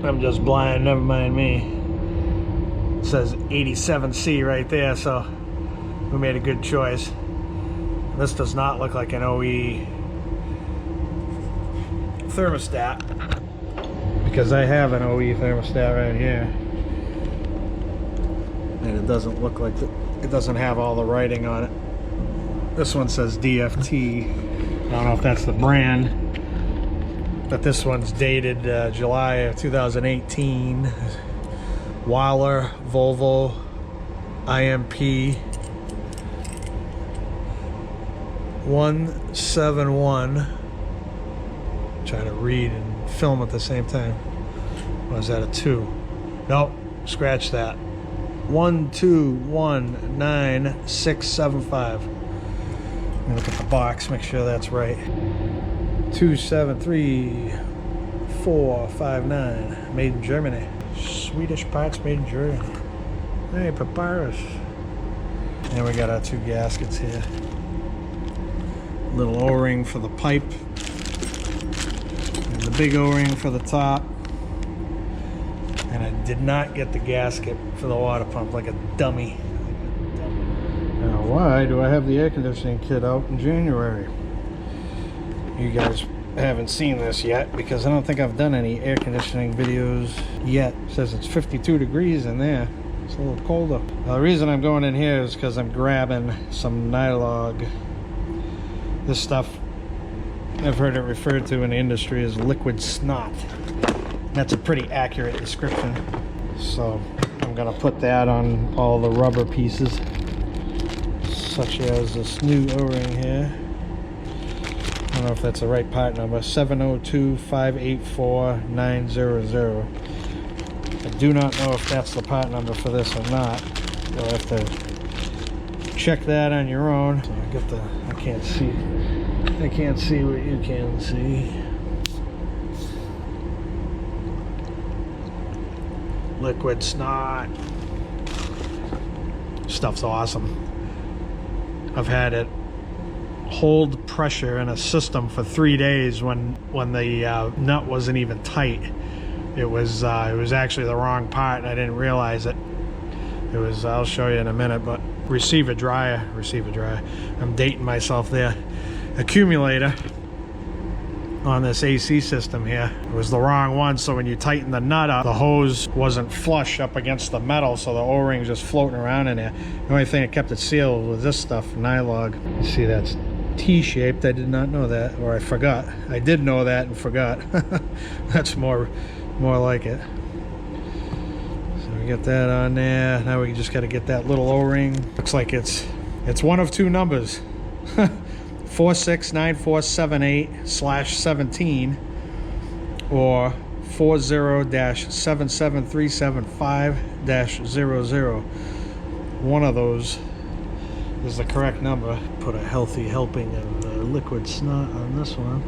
I'm just blind, never mind me. It says 87C right there, so we made a good choice. This does not look like an OE thermostat, because I have an OE thermostat right here, and it doesn't look like it doesn't have all the writing on it. This one says DFT. I don't know if that's the brand, but this one's dated July of 2018. Waller, Volvo, IMP 171. Trying to read and film at the same time. Was that a 2? Nope, scratch that. 1219675. Look at the box, make sure that's right. 273459. Made in Germany. Swedish parts made in Germany. Hey, papyrus. And we got our 2 gaskets here. Little O-ring for the pipe. And the big O-ring for the top. And I did not get the gasket for the water pump, like a dummy. Now, why do I have the air conditioning kit out in January? You guys haven't seen this yet, because I don't think I've done any air conditioning videos yet. It says it's 52 degrees in there. It's a little colder. Now, the reason I'm going in here is because I'm grabbing some Nylog. This stuff, I've heard it referred to in the industry as liquid snot. That's a pretty accurate description. So I'm gonna put that on all the rubber pieces, such as this new O-ring here. I don't know if that's the right part number, 702584900. I do not know if that's the part number for this or not. You'll have to check that on your own. So I can't see what you can see. Liquid snot. Stuff's awesome. I've had it hold pressure in a system for 3 days when the nut wasn't even tight. It was actually the wrong part, and I didn't realize it. It was, I'll show you in a minute, but receiver dryer. I'm dating myself there. Accumulator on this AC system here. It was the wrong one, so when you tighten the nut up, the hose wasn't flush up against the metal, so the O-ring's just floating around in there. The only thing that kept it sealed was this stuff, Nylog. You see that's T-shaped. I did not know that, or I forgot. I did know that and forgot. That's more like it. So we get that on there. Now we just got to get that little O-ring. Looks like it's one of 2 numbers. 469478/17 or 40-77375-00. One of those is the correct number. Put a healthy helping of liquid snot on this one.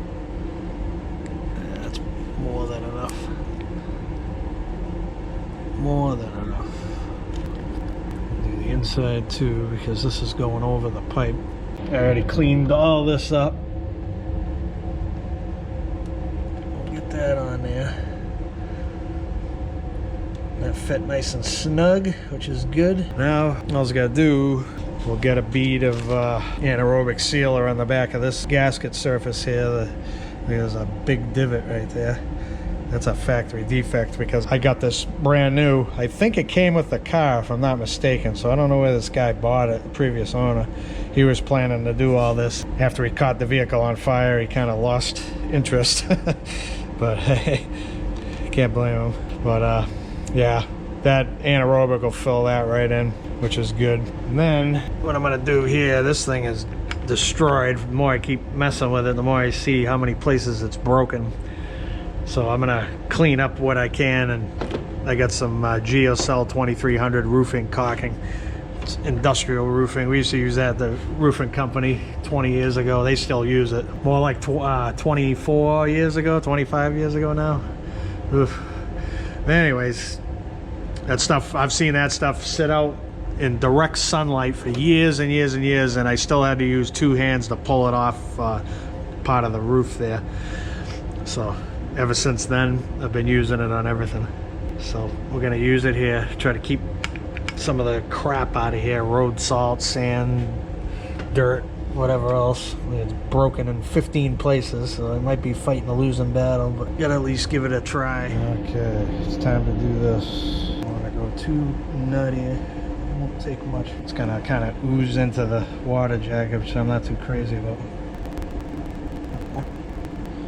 That's more than enough. More than enough. Do the inside too, because this is going over the pipe. I already cleaned all this up. We'll get that on there. That fit nice and snug, which is good. Now, all I gotta do, we'll get a bead of anaerobic sealer on the back of this gasket surface here. There's a big divot right there. That's a factory defect, because I got this brand new. I think it came with the car, if I'm not mistaken, so I don't know where this guy bought it, the previous owner. He was planning to do all this. After he caught the vehicle on fire, he kind of lost interest. But hey, can't blame him. But yeah, that anaerobic will fill that right in, which is good. And then what I'm gonna do here, this thing is destroyed. The more I keep messing with it, the more I see how many places it's broken. So I'm gonna clean up what I can, and I got some Geocell 2300 roofing caulking. It's industrial roofing. We used to use that at the roofing company 20 years ago. They still use it. More like 24 years ago, 25 years ago now. Oof. But anyways, that stuff, I've seen that stuff sit out in direct sunlight for years and years and years, and I still had to use 2 hands to pull it off part of the roof there. So ever since then, I've been using it on everything. So we're gonna use it here, try to keep some of the crap out of here, road salt, sand, dirt, whatever else. It's broken in 15 places, so I might be fighting a losing battle, but gotta at least give it a try. Okay, it's time to do this. I don't want to go too nutty. It won't take much. It's gonna kind of ooze into the water jacket, which I'm not too crazy about.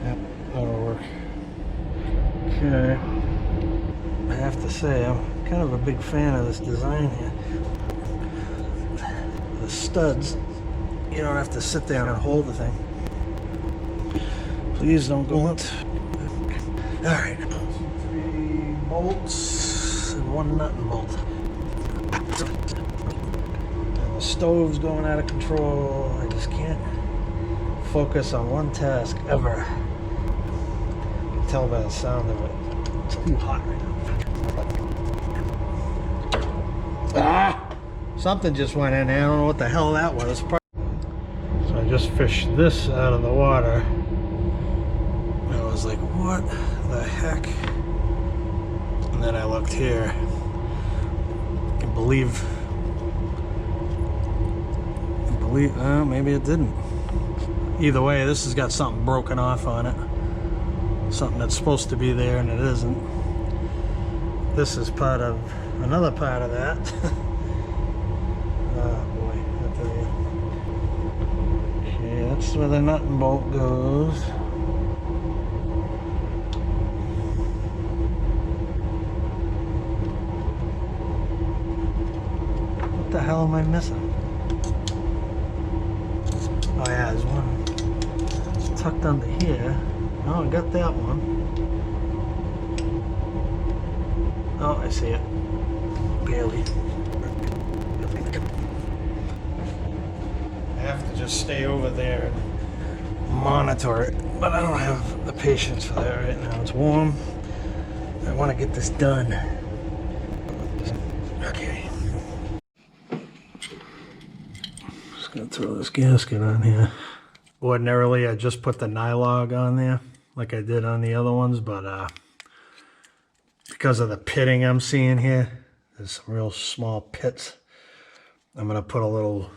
Yep, that'll work. Okay. I have to say, I'm kind of a big fan of this design here. The studs, you don't have to sit there and hold the thing. Please don't go out. Alright. 3 bolts and 1 nut and bolt. And the stove's going out of control. I just can't focus on one task ever. You can tell by the sound of it. It's too hot right now. Ah! Something just went in there. I don't know what the hell that was. So I just fished this out of the water. And I was like, what the heck? And then I looked here. I believe, maybe it didn't. Either way, this has got something broken off on it. Something that's supposed to be there and it isn't. This is part of another part of that. Oh boy, I tell you. Okay, that's where the nut and bolt goes. What the hell am I missing? Oh yeah, there's one tucked under here. Oh, I got that one. Oh, I see it. Barely. I have to just stay over there and monitor it, but I don't have the patience for that right now. It's warm. I want to get this done. Okay. Just gonna throw this gasket on here. Ordinarily, I just put the nylog on there like I did on the other ones, but because of the pitting I'm seeing here, there's some real small pits. I'm gonna put a little,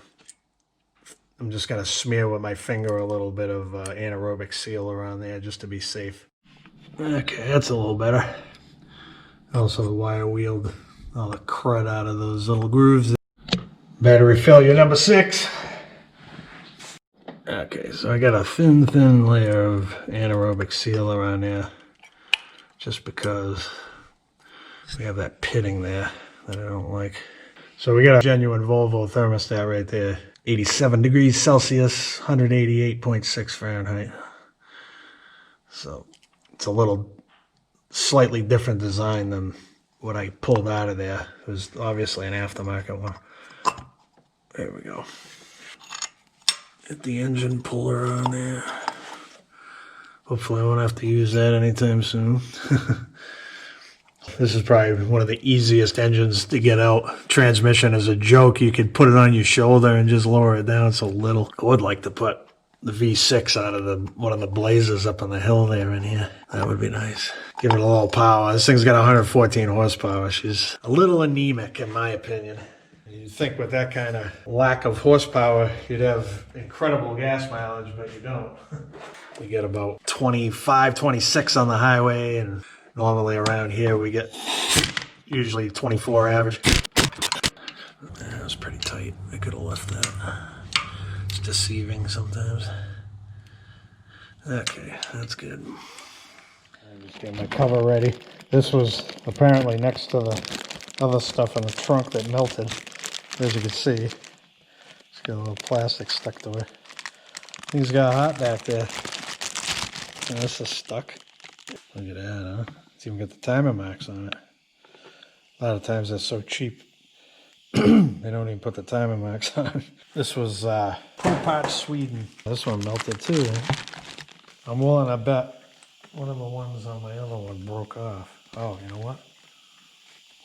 I'm just gonna smear with my finger a little bit of anaerobic sealer on there just to be safe. Okay, that's a little better. Also wire wheeled all the crud out of those little grooves. Battery failure number 6. Okay, so I got a thin layer of anaerobic sealer on there just because we have that pitting there that I don't like. So we got a genuine Volvo thermostat right there. 87 degrees Celsius, 188.6 Fahrenheit. So it's a little slightly different design than what I pulled out of there. It was obviously an aftermarket one. There we go. Get the engine puller on there. Hopefully I won't have to use that anytime soon. This is probably one of the easiest engines to get out. Transmission is a joke. You could put it on your shoulder and just lower it down so little. I would like to put the V6 out of one of the Blazers up on the hill there in here. That would be nice. Give it a little power. This thing's got 114 horsepower. She's a little anemic in my opinion. You'd think with that kind of lack of horsepower, you'd have incredible gas mileage, but you don't. We get about 25, 26 on the highway, and normally around here we get usually 24 average. That was pretty tight. I could have left that. It's deceiving sometimes. Okay, that's good. I'm just getting my cover ready. This was apparently next to the other stuff in the trunk that melted. As you can see, it's got a little plastic stuck to it. Things got hot back there. And this is stuck. Look at that, huh? It's even got the timer marks on it. A lot of times they're so cheap, they don't even put the timer marks on. This was Popart, Sweden. This one melted too. I'm willing to bet one of the ones on my other one broke off. Oh, you know what?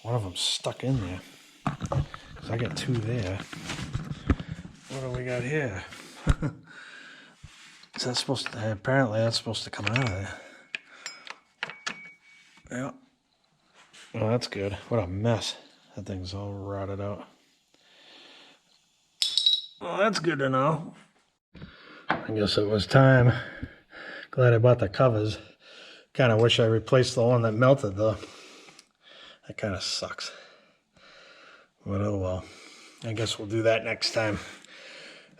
One of them's stuck in there. Because I got 2 there. What do we got here? Is that supposed to, apparently that's supposed to come out of there. Yeah. Well, that's good. What a mess. That thing's all rotted out. Well, that's good to know. I guess it was time. Glad I bought the covers. Kind of wish I replaced the one that melted though. That kind of sucks. But oh well. I guess we'll do that next time.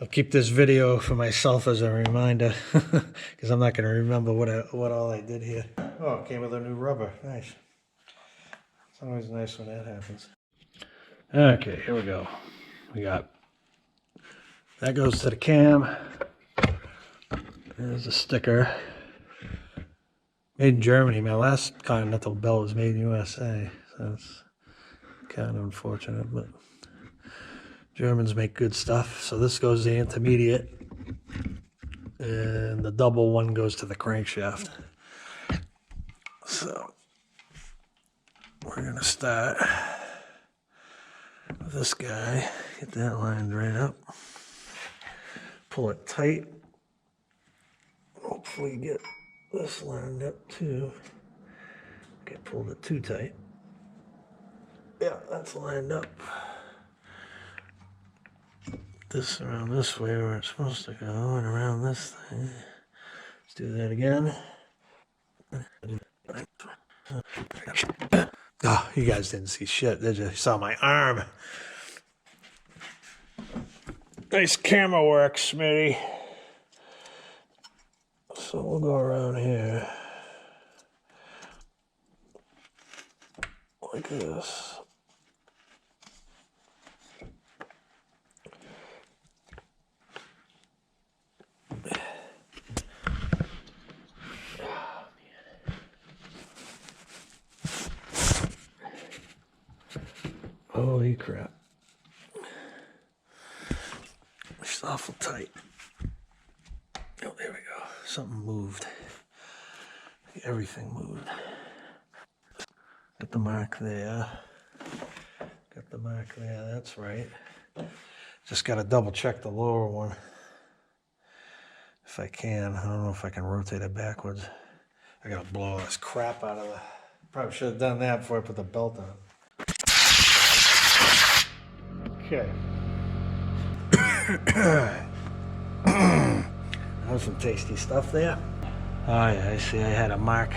I'll keep this video for myself as a reminder because I'm not going to remember what all I did here. Oh, it came with a new rubber. Nice. It's always nice when that happens. Okay, here we go. We got that goes to the cam. There's a sticker. Made in Germany. My last Continental belt was made in USA, so it's kind of unfortunate, but Germans make good stuff. So this goes to the intermediate, and the double one goes to the crankshaft. So we're gonna start with this guy. Get that lined right up. Pull it tight. Hopefully get this lined up too. Okay, pulled it too tight. Yeah, that's lined up. This around this way where it's supposed to go, and around this thing. Let's do that again. Oh, you guys didn't see shit, did you? You saw my arm. Nice camera work, Smitty. So we'll go around here. Like this. Holy crap. It's awful tight. Oh, there we go. Something moved. Everything moved. Got the mark there. Got the mark there, that's right. Just got to double check the lower one. If I can. I don't know if I can rotate it backwards. I got to blow this crap out of the... Probably should have done that before I put the belt on. Okay. That was some tasty stuff there. Oh yeah, I see I had a mark.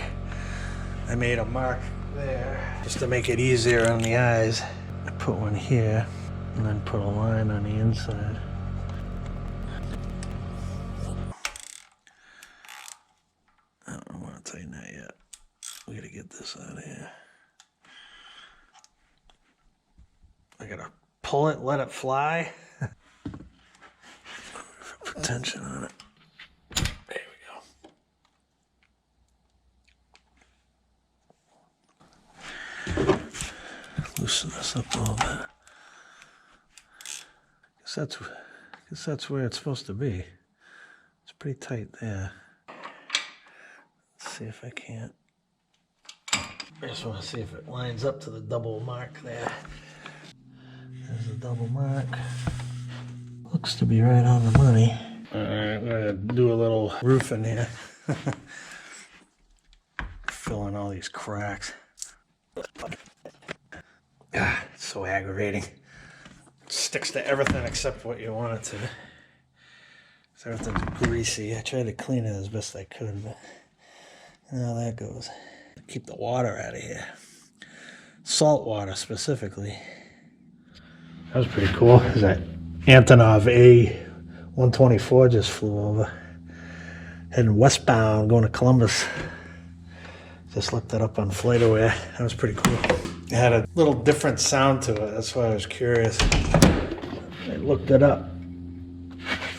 I made a mark there just to make it easier on the eyes. I put one here and then put a line on the inside. I don't want to tighten that yet. We gotta get this out of here. I gotta pull it, let it fly. Put tension on it. There we go. Loosen this up a little bit. Guess that's where it's supposed to be. It's pretty tight there. Let's see if I can't. I just want to see if it lines up to the double mark there. There's the double mark. Looks to be right on the money. Alright, I'm gonna do a little roofing here. Fill in all these cracks. Ah, it's so aggravating. It sticks to everything except what you want it to. So everything's greasy. I tried to clean it as best I could, but now that goes. Keep the water out of here. Salt water specifically. That was pretty cool. That Antonov A124 just flew over. Heading westbound, going to Columbus. Just looked it up on FlightAware. That was pretty cool. It had a little different sound to it. That's why I was curious. I looked it up.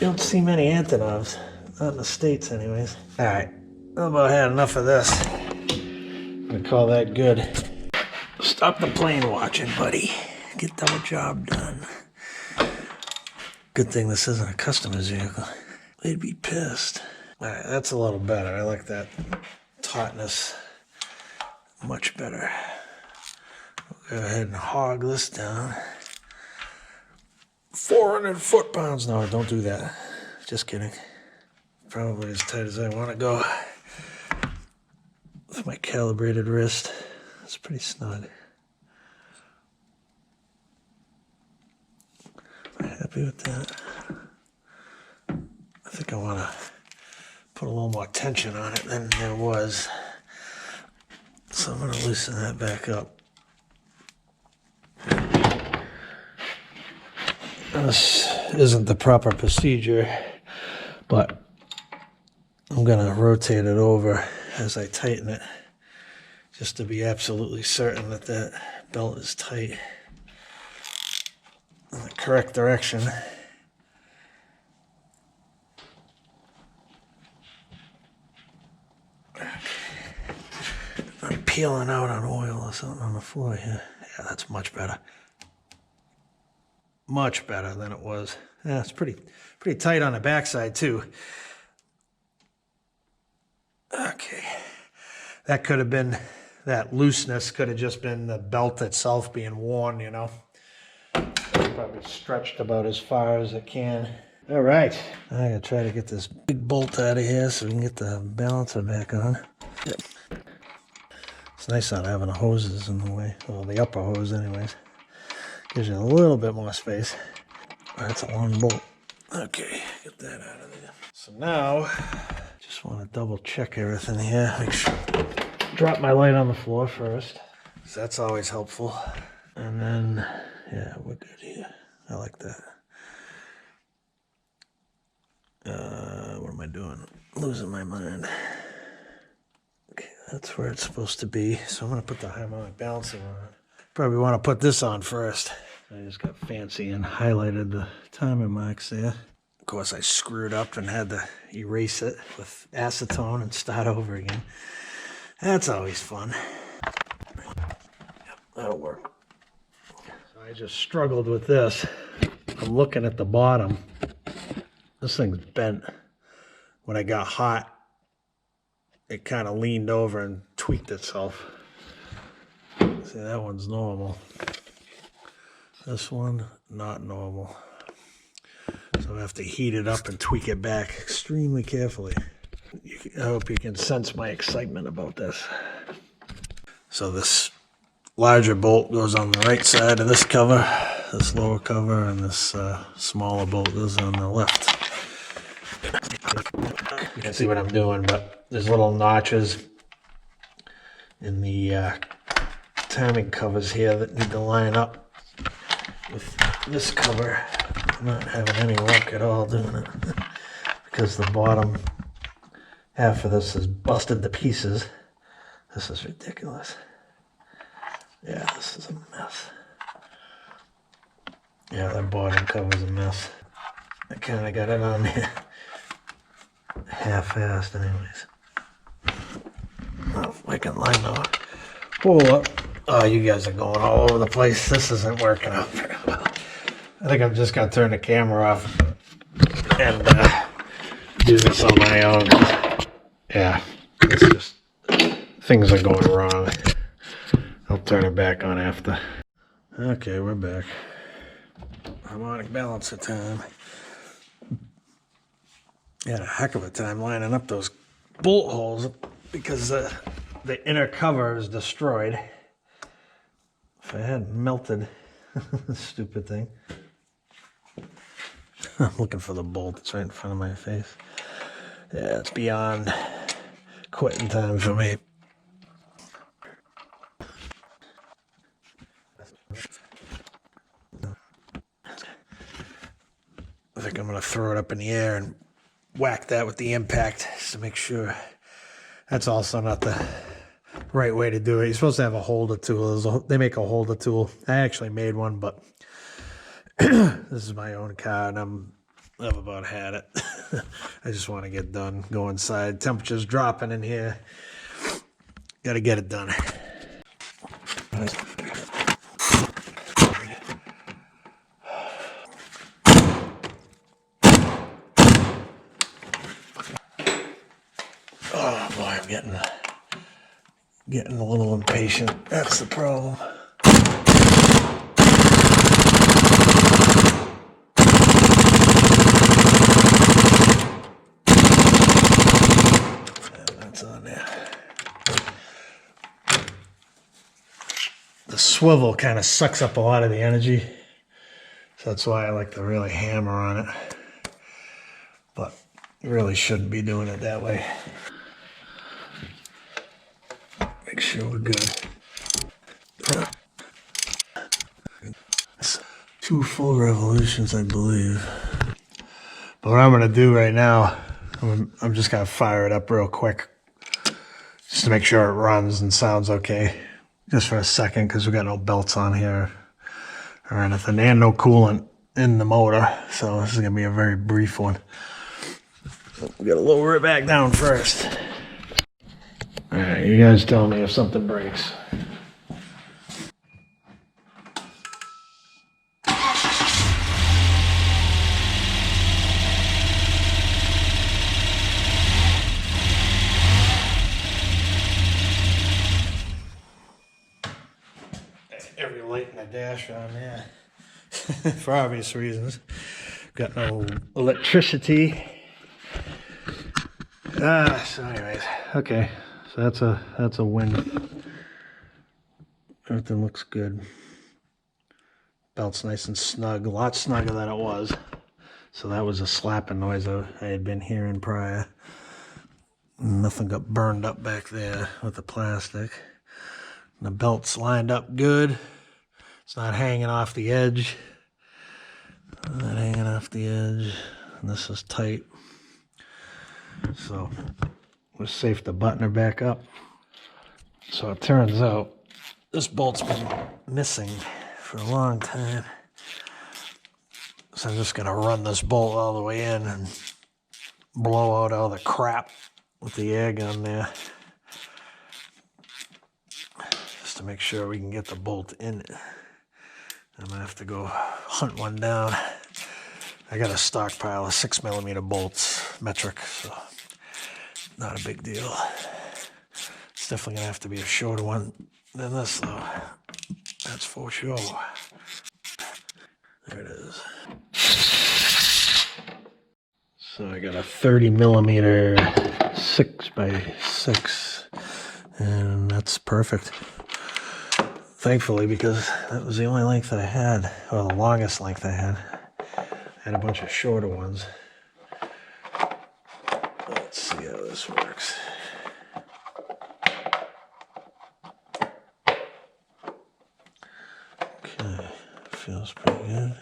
You don't see many Antonovs. Not in the States, anyways. All right. I've about had enough of this. I'm going to call that good. Stop the plane watching, buddy. Get the job done. Good thing this isn't a customer's vehicle. They'd be pissed. All right, that's a little better. I like that tautness much better. We'll go ahead and hog this down. 400 foot-pounds. No, don't do that. Just kidding. Probably as tight as I want to go. With my calibrated wrist. It's pretty snug. Happy with that. I think I want to put a little more tension on it than there was. So I'm going to loosen that back up. This isn't the proper procedure, but I'm going to rotate it over as I tighten it, just to be absolutely certain that that belt is tight in the correct direction. I'm peeling out on oil or something on the floor here. Yeah, that's much better. Much better than it was. Yeah, it's pretty tight on the backside too. Okay. That could have been, that looseness could have just been the belt itself being worn, you know. Probably stretched about as far as it can. All right. I gotta try to get this big bolt out of here so we can get the balancer back on. Yep. It's nice not having the hoses in the way. Well, the upper hose anyways. Gives you a little bit more space. That's a long bolt. Okay, get that out of there. So now, just want to double check everything here. Make sure, drop my light on the floor first. So that's always helpful. And then, yeah, we're good here. I like that. What am I doing? Losing my mind. Okay, that's where it's supposed to be. So I'm going to put the harmonic balancer on. Probably want to put this on first. I just got fancy and highlighted the timing marks there. Of course, I screwed up and had to erase it with acetone and start over again. That's always fun. Yep, that'll work. So I just struggled with this. I'm looking at the bottom. This thing's bent. When I got hot, it kind of leaned over and tweaked itself. See, that one's normal. This one, not normal. So I have to heat it up and tweak it back extremely carefully. I hope you can sense my excitement about this. So this larger bolt goes on the right side of this cover, this lower cover, and this smaller bolt goes on the left. You can see what I'm doing, but there's little notches in the timing covers here that need to line up with this cover. I'm not having any luck at all doing it because the bottom half of this is busted to pieces. This is ridiculous. Yeah, this is a mess. Yeah, that bottom cover's a mess. I kind of got it on there half-assed anyways. Oh, I can line the hole up. Oh, you guys are going all over the place. This isn't working out very well. I think I'm just going to turn the camera off and do this on my own. Yeah, it's just, things are going wrong. I'll turn it back on after. Okay, we're back. Harmonic balancer time. I had a heck of a time lining up those bolt holes because the inner cover is destroyed. If I hadn't melted, stupid thing. I'm looking for the bolt. It's right in front of my face. Yeah, it's beyond quitting time for me. I think I'm going to throw it up in the air and whack that with the impact just to make sure. That's also not the right way to do it. You're supposed to have a holder tool. They make a holder tool. I actually made one, but this is my own car, and I've about had it. I just want to get done. Go inside. Temperature's dropping in here. Got to get it done. Oh boy, I'm getting a little impatient. That's the problem. That's on there. The swivel kind of sucks up a lot of the energy, so that's why I like to really hammer on it. But You really shouldn't be doing it that way. Make sure we're good. 2 full revolutions, I believe. But what I'm going to do right now, I'm just going to fire it up real quick just to make sure it runs and sounds okay. Just for a second, because we got no belts on here or anything, and no coolant in the motor. So this is going to be a very brief one. We got to lower it back down first. All right, you guys tell me if something breaks. Every light in the dash on there, for obvious reasons. Got no electricity. So anyways, okay. So that's a win. Everything looks good. Belt's nice and snug, a lot snugger than it was. So that was a slapping noise I had been hearing prior. Nothing got burned up back there with the plastic. And the belt's lined up good. It's not hanging off the edge. Not hanging off the edge. And this is tight. So it was safe to button her back up. So it turns out this bolt's been missing for a long time. So I'm just gonna run this bolt all the way in and blow out all the crap with the air gun there. Just to make sure we can get the bolt in it. I'm gonna have to go hunt one down. I got a stockpile of 6mm bolts, metric, so not a big deal. It's definitely gonna have to be a shorter one than this though. That's for sure. There it is. So I got a 30mm 6x6, and that's perfect. Thankfully, because that was the only length that I had, or the longest length I had. I had a bunch of shorter ones. Let's see how this works. Okay, feels pretty good.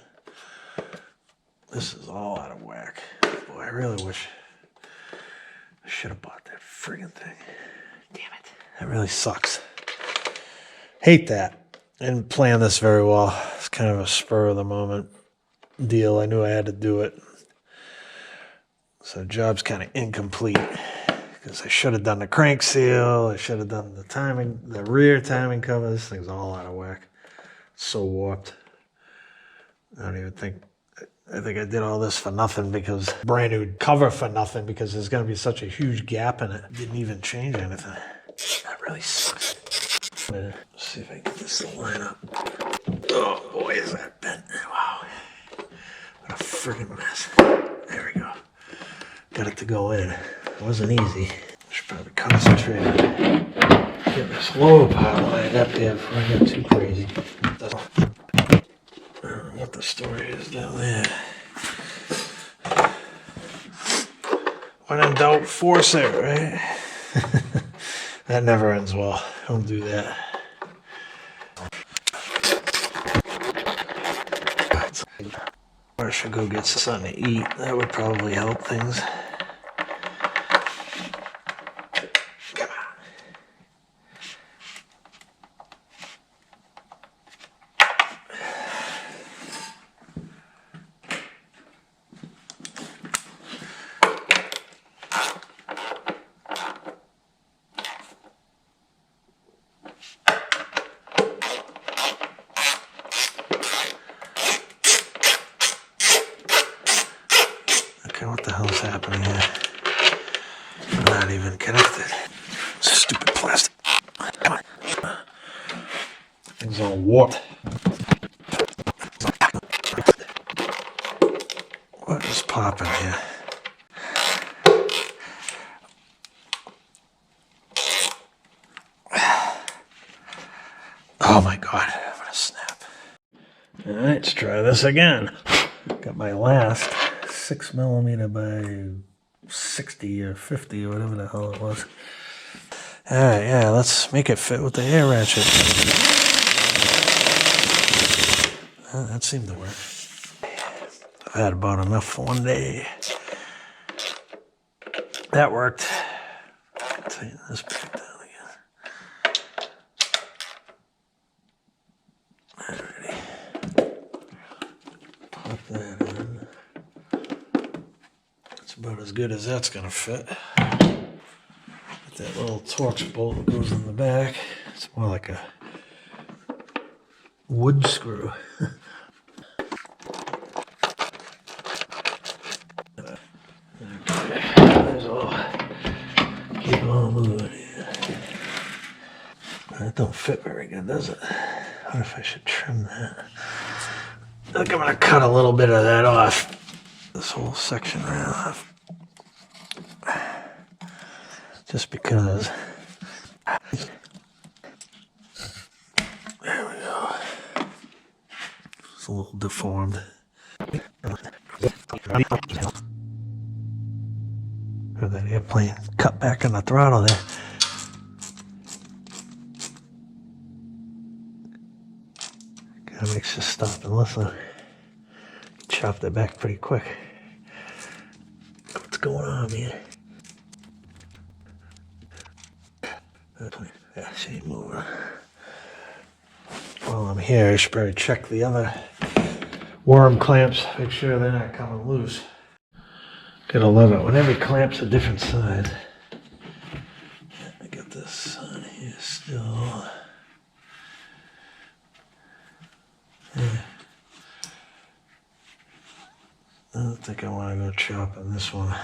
This is all out of whack. Boy, I really wish I should have bought that friggin' thing. Damn it. That really sucks. Hate that. Didn't plan this very well. It's kind of a spur of the moment deal. I knew I had to do it. So the job's kind of incomplete because I should have done the crank seal. I should have done the timing, the rear timing cover. This thing's all out of whack. So warped. I don't even think, I think I did all this for nothing, because brand new cover for nothing, because there's going to be such a huge gap in it. Didn't even change anything. That really sucks. Let's see if I can get this to line up. Oh boy, is that bent. Wow. What a friggin' mess. There we go. Got it to go in. It wasn't easy. Should probably concentrate on getting this lower part lined up here before I get too crazy. I don't know what the story is down there. When in doubt, force it, right? That never ends well. Don't do that. Or I should go get something to eat. That would probably help things. Come on. Okay, what the hell's happening here? I'm not even connected. Stupid plastic. Come on. Thing's all warped. What is popping here? Oh my god, I'm gonna snap. Alright, let's try this again. Got my last 6mm by 60 or 50 or whatever the hell it was. Alright, yeah, let's make it fit with the air ratchet. That seemed to work. I've had about enough for one day. That worked. Tighten this back down again. Alrighty. Pop that in. That's about as good as that's gonna fit. That little Torx bolt that goes in the back. It's more like a wood screw. Keep on moving here. That don't fit very good, does it? What if I should trim that? I think I'm gonna cut a little bit of that off. This whole section right off. Just because. There we go. It's a little deformed. Or that airplane cut back on the throttle there. Gotta make sure to stop and listen. Chopped it back pretty quick. What's going on, man? Yeah, she ain't moving. While I'm here, I should probably check the other worm clamps, make sure they're not coming loose. Gotta love it when every clamp's a different size. I got this on here still. Yeah. I don't think I want to go chopping this one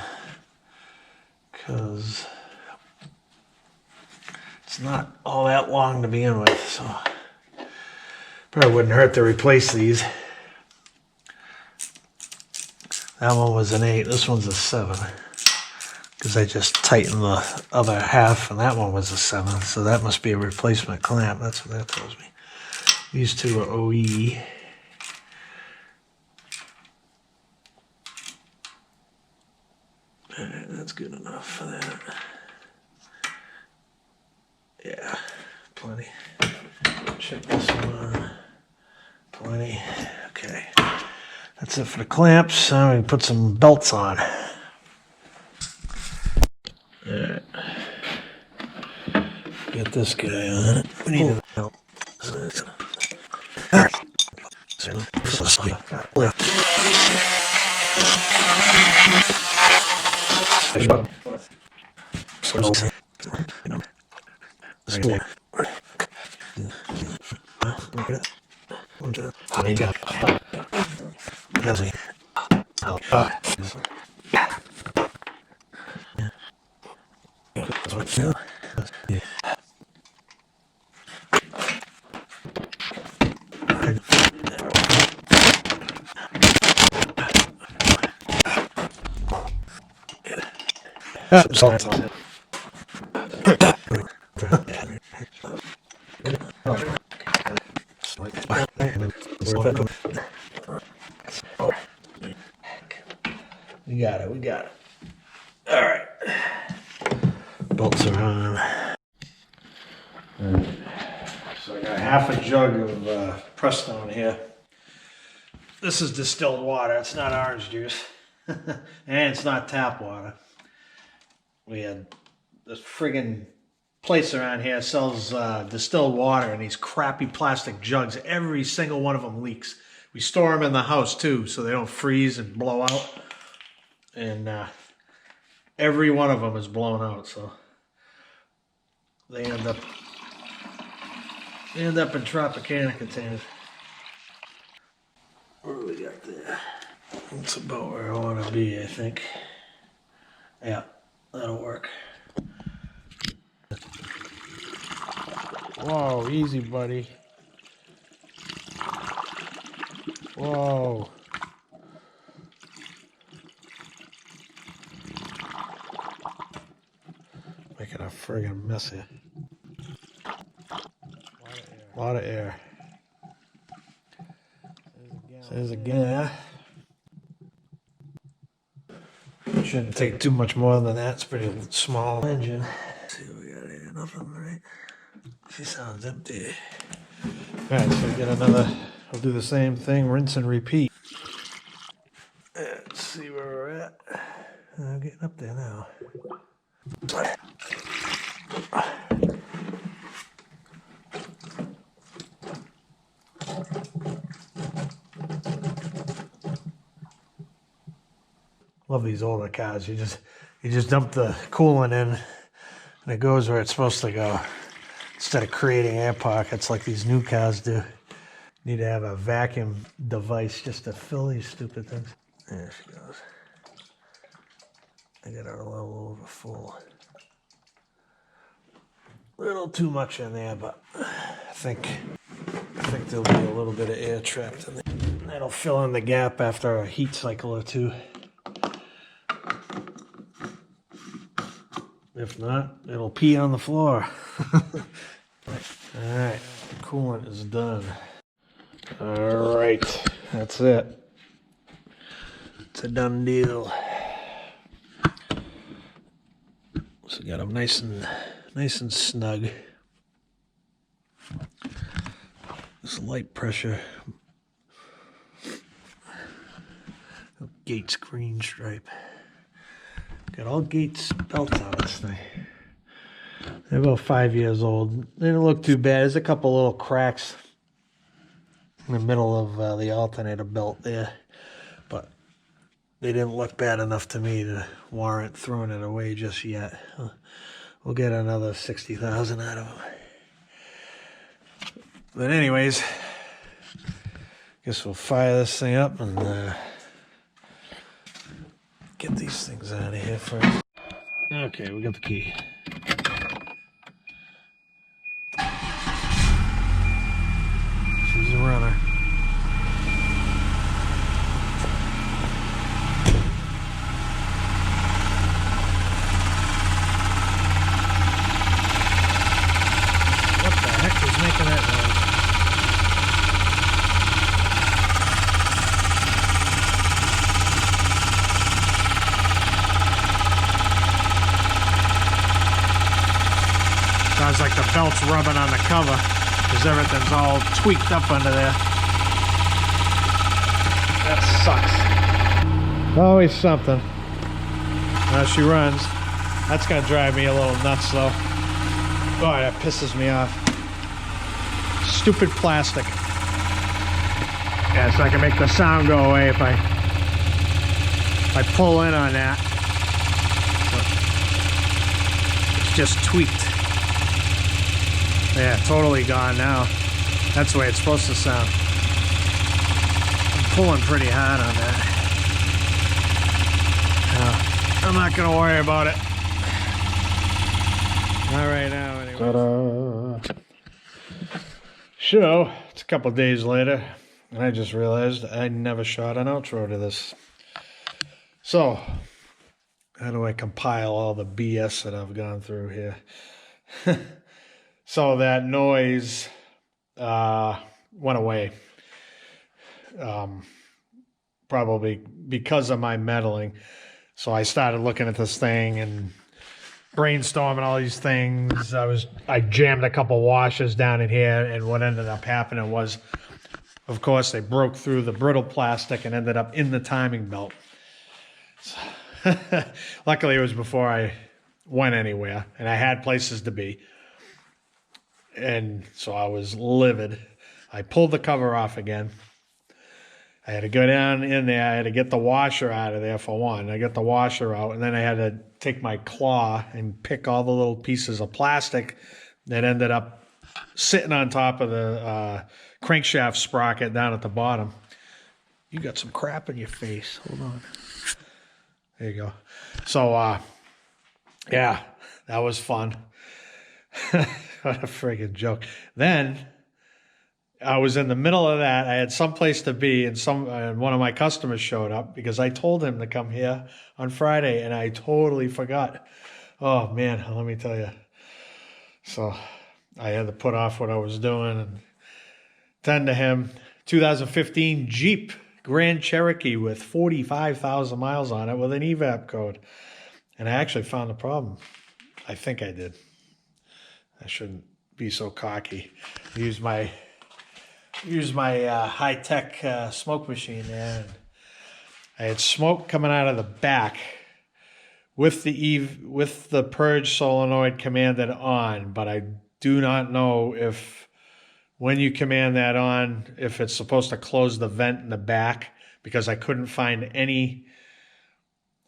because it's not all that long to begin with, so probably wouldn't hurt to replace these. That one was an 8, this one's a 7. Because I just tightened the other half, and that one was a 7. So that must be a replacement clamp, that's what that tells me. These two are OE. Alright, that's good enough for that. Yeah, plenty. Check this one. Plenty. Okay. That's it for the clamps. Now we can put some belts on. Alright. Get this guy on it. We need a belt. We got it. All right. Bolts are on. So I got half a jug of Prestone here. This is distilled water. It's not orange juice. And it's not tap water. We had this friggin' place around here sells distilled water in these crappy plastic jugs. Every single one of them leaks. We store them in the house too so they don't freeze and blow out. And every one of them is blown out, so they end up in Tropicana containers. What do we got there? That's about where I want to be, I think. Yeah, that'll work. Whoa, easy, buddy. Whoa. Making a friggin' mess here. A lot of air. There's again. Shouldn't take too much more than that. It's a pretty small engine. Let's see what we got here. Nothing, right? She sounds empty. Alright, so we get another, I'll do the same thing, rinse and repeat. Let's see where we're at. I'm getting up there now. Love these older cars. You just dump the coolant in and it goes where it's supposed to go. Instead of creating air pockets like these new cars do. Need to have a vacuum device just to fill these stupid things. There she goes. I got her a little over full. A little too much in there, but I think there'll be a little bit of air trapped in there. That'll fill in the gap after a heat cycle or two. If not, it'll pee on the floor. Alright, coolant is done. Alright, that's it. It's a done deal. So got them nice and snug. This light pressure. Gates green stripe. Got all Gates belts on this thing. They're about 5 years old. They didn't look too bad. There's a couple little cracks in the middle of the alternator belt there, but they didn't look bad enough to me to warrant throwing it away just yet. We'll get another 60,000 out of them. But anyways, guess we'll fire this thing up and get these things out of here first. Okay, we got the key. She's a runner. What the heck is making that noise? Sounds like the belt's rubbing on the cover because everything's all tweaked up under there. That sucks. Always something. Now she runs. That's gonna drive me a little nuts though. Boy, that pisses me off. Stupid plastic. Yeah, so I can make the sound go away if I pull in on that. It's just tweaked. Yeah, totally gone now. That's the way it's supposed to sound. I'm pulling pretty hard on that. I'm not gonna worry about it. Not right now, anyway. Ta-da! So, it's a couple days later, and I just realized I never shot an outro to this. So, how do I compile all the BS that I've gone through here? So that noise went away. Probably because of my meddling. So I started looking at this thing and brainstorming all these things. I jammed a couple washers down in here, and what ended up happening was, of course, they broke through the brittle plastic and ended up in the timing belt. So, luckily, it was before I went anywhere, and I had places to be. And so I was livid. I pulled the cover off again. I had to go down in there. I had to get the washer out of there for one. I got the washer out, and then I had to take my claw and pick all the little pieces of plastic that ended up sitting on top of the crankshaft sprocket down at the bottom. You got some crap in your face. Hold on. There you go. So, yeah, that was fun. What a friggin' joke. Then I was in the middle of that. I had someplace to be, and one of my customers showed up because I told him to come here on Friday, and I totally forgot. Oh, man, let me tell you. So I had to put off what I was doing and tend to him. 2015 Jeep Grand Cherokee with 45,000 miles on it with an evap code. And I actually found the problem. I think I did. I shouldn't be so cocky. Use my high-tech smoke machine there. And I had smoke coming out of the back with the purge solenoid commanded on, but I do not know if when you command that on, if it's supposed to close the vent in the back, because I couldn't find any.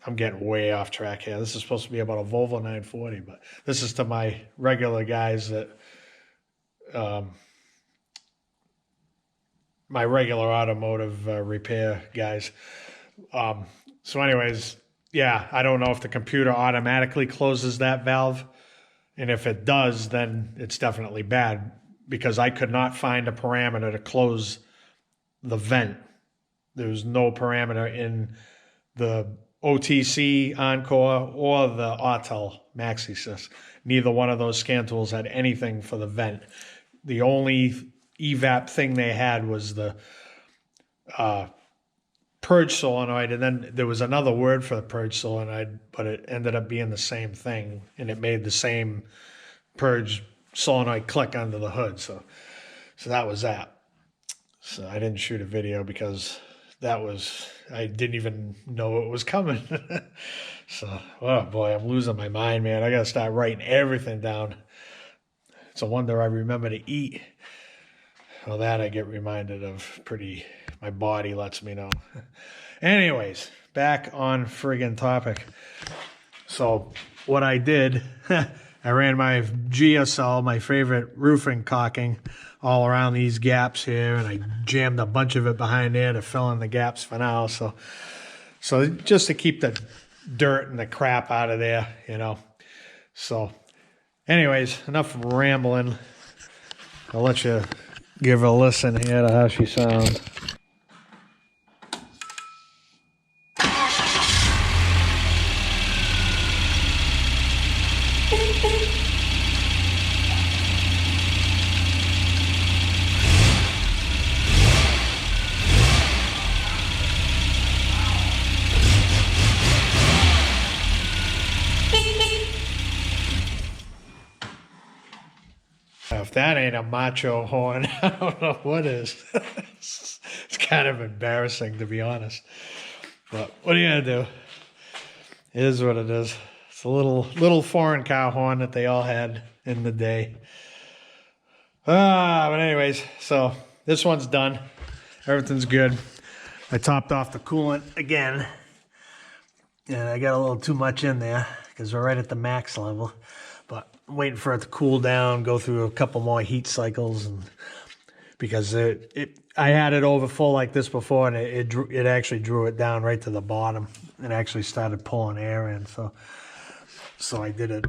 I'm getting way off track here. This is supposed to be about a Volvo 940, but this is to my regular guys that, my regular automotive repair guys. So anyways, yeah, I don't know if the computer automatically closes that valve. And if it does, then it's definitely bad, because I could not find a parameter to close the vent. There was no parameter in the OTC Encore or the Autel MaxiSys. Neither one of those scan tools had anything for the vent. The only evap thing they had was the purge solenoid, and then there was another word for the purge solenoid, but it ended up being the same thing, and it made the same purge solenoid click under the hood. So that was that. So I didn't shoot a video because I didn't even know it was coming. So, oh boy, I'm losing my mind, man. I gotta start writing everything down. It's a wonder I remember to eat. Well, that I get reminded of my body lets me know. Anyways, back on friggin' topic. So what I did, I ran my GSL, my favorite roofing caulking, all around these gaps here, and I jammed a bunch of it behind there to fill in the gaps for now. So just to keep the dirt and the crap out of there, you know. So anyways, enough rambling. I'll let you give a listen here to how she sounds. If that ain't a macho horn, I don't know what is. It's kind of embarrassing, to be honest. But what are you gonna do? It is what it is. It's a little foreign cow horn that they all had in the day. But anyways, so this one's done. Everything's good. I topped off the coolant again. And I got a little too much in there because we're right at the max level. But I'm waiting for it to cool down, go through a couple more heat cycles, and because I had it over full like this before, and it actually drew it down right to the bottom. It actually started pulling air in, so I did it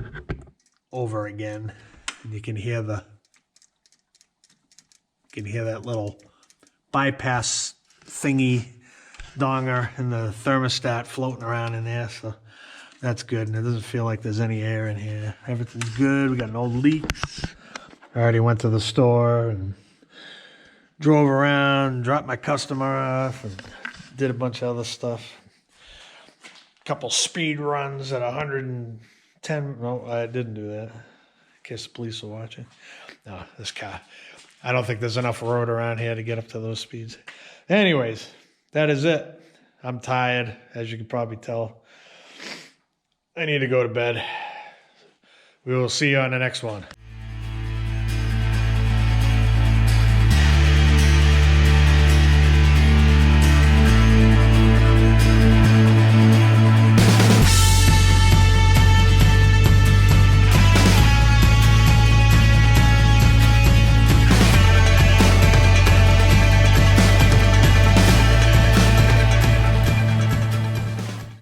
over again, and you can hear that little bypass thingy donger in the thermostat floating around in there. So that's good, and it doesn't feel like there's any air in here. Everything's good. We got no leaks. I already went to the store and drove around, dropped my customer off, and did a bunch of other stuff. A couple speed runs at 110. No, I didn't do that. In case the police are watching. No, this car. I don't think there's enough road around here to get up to those speeds. Anyways, that is it. I'm tired, as you can probably tell. I need to go to bed. We will see you on the next one.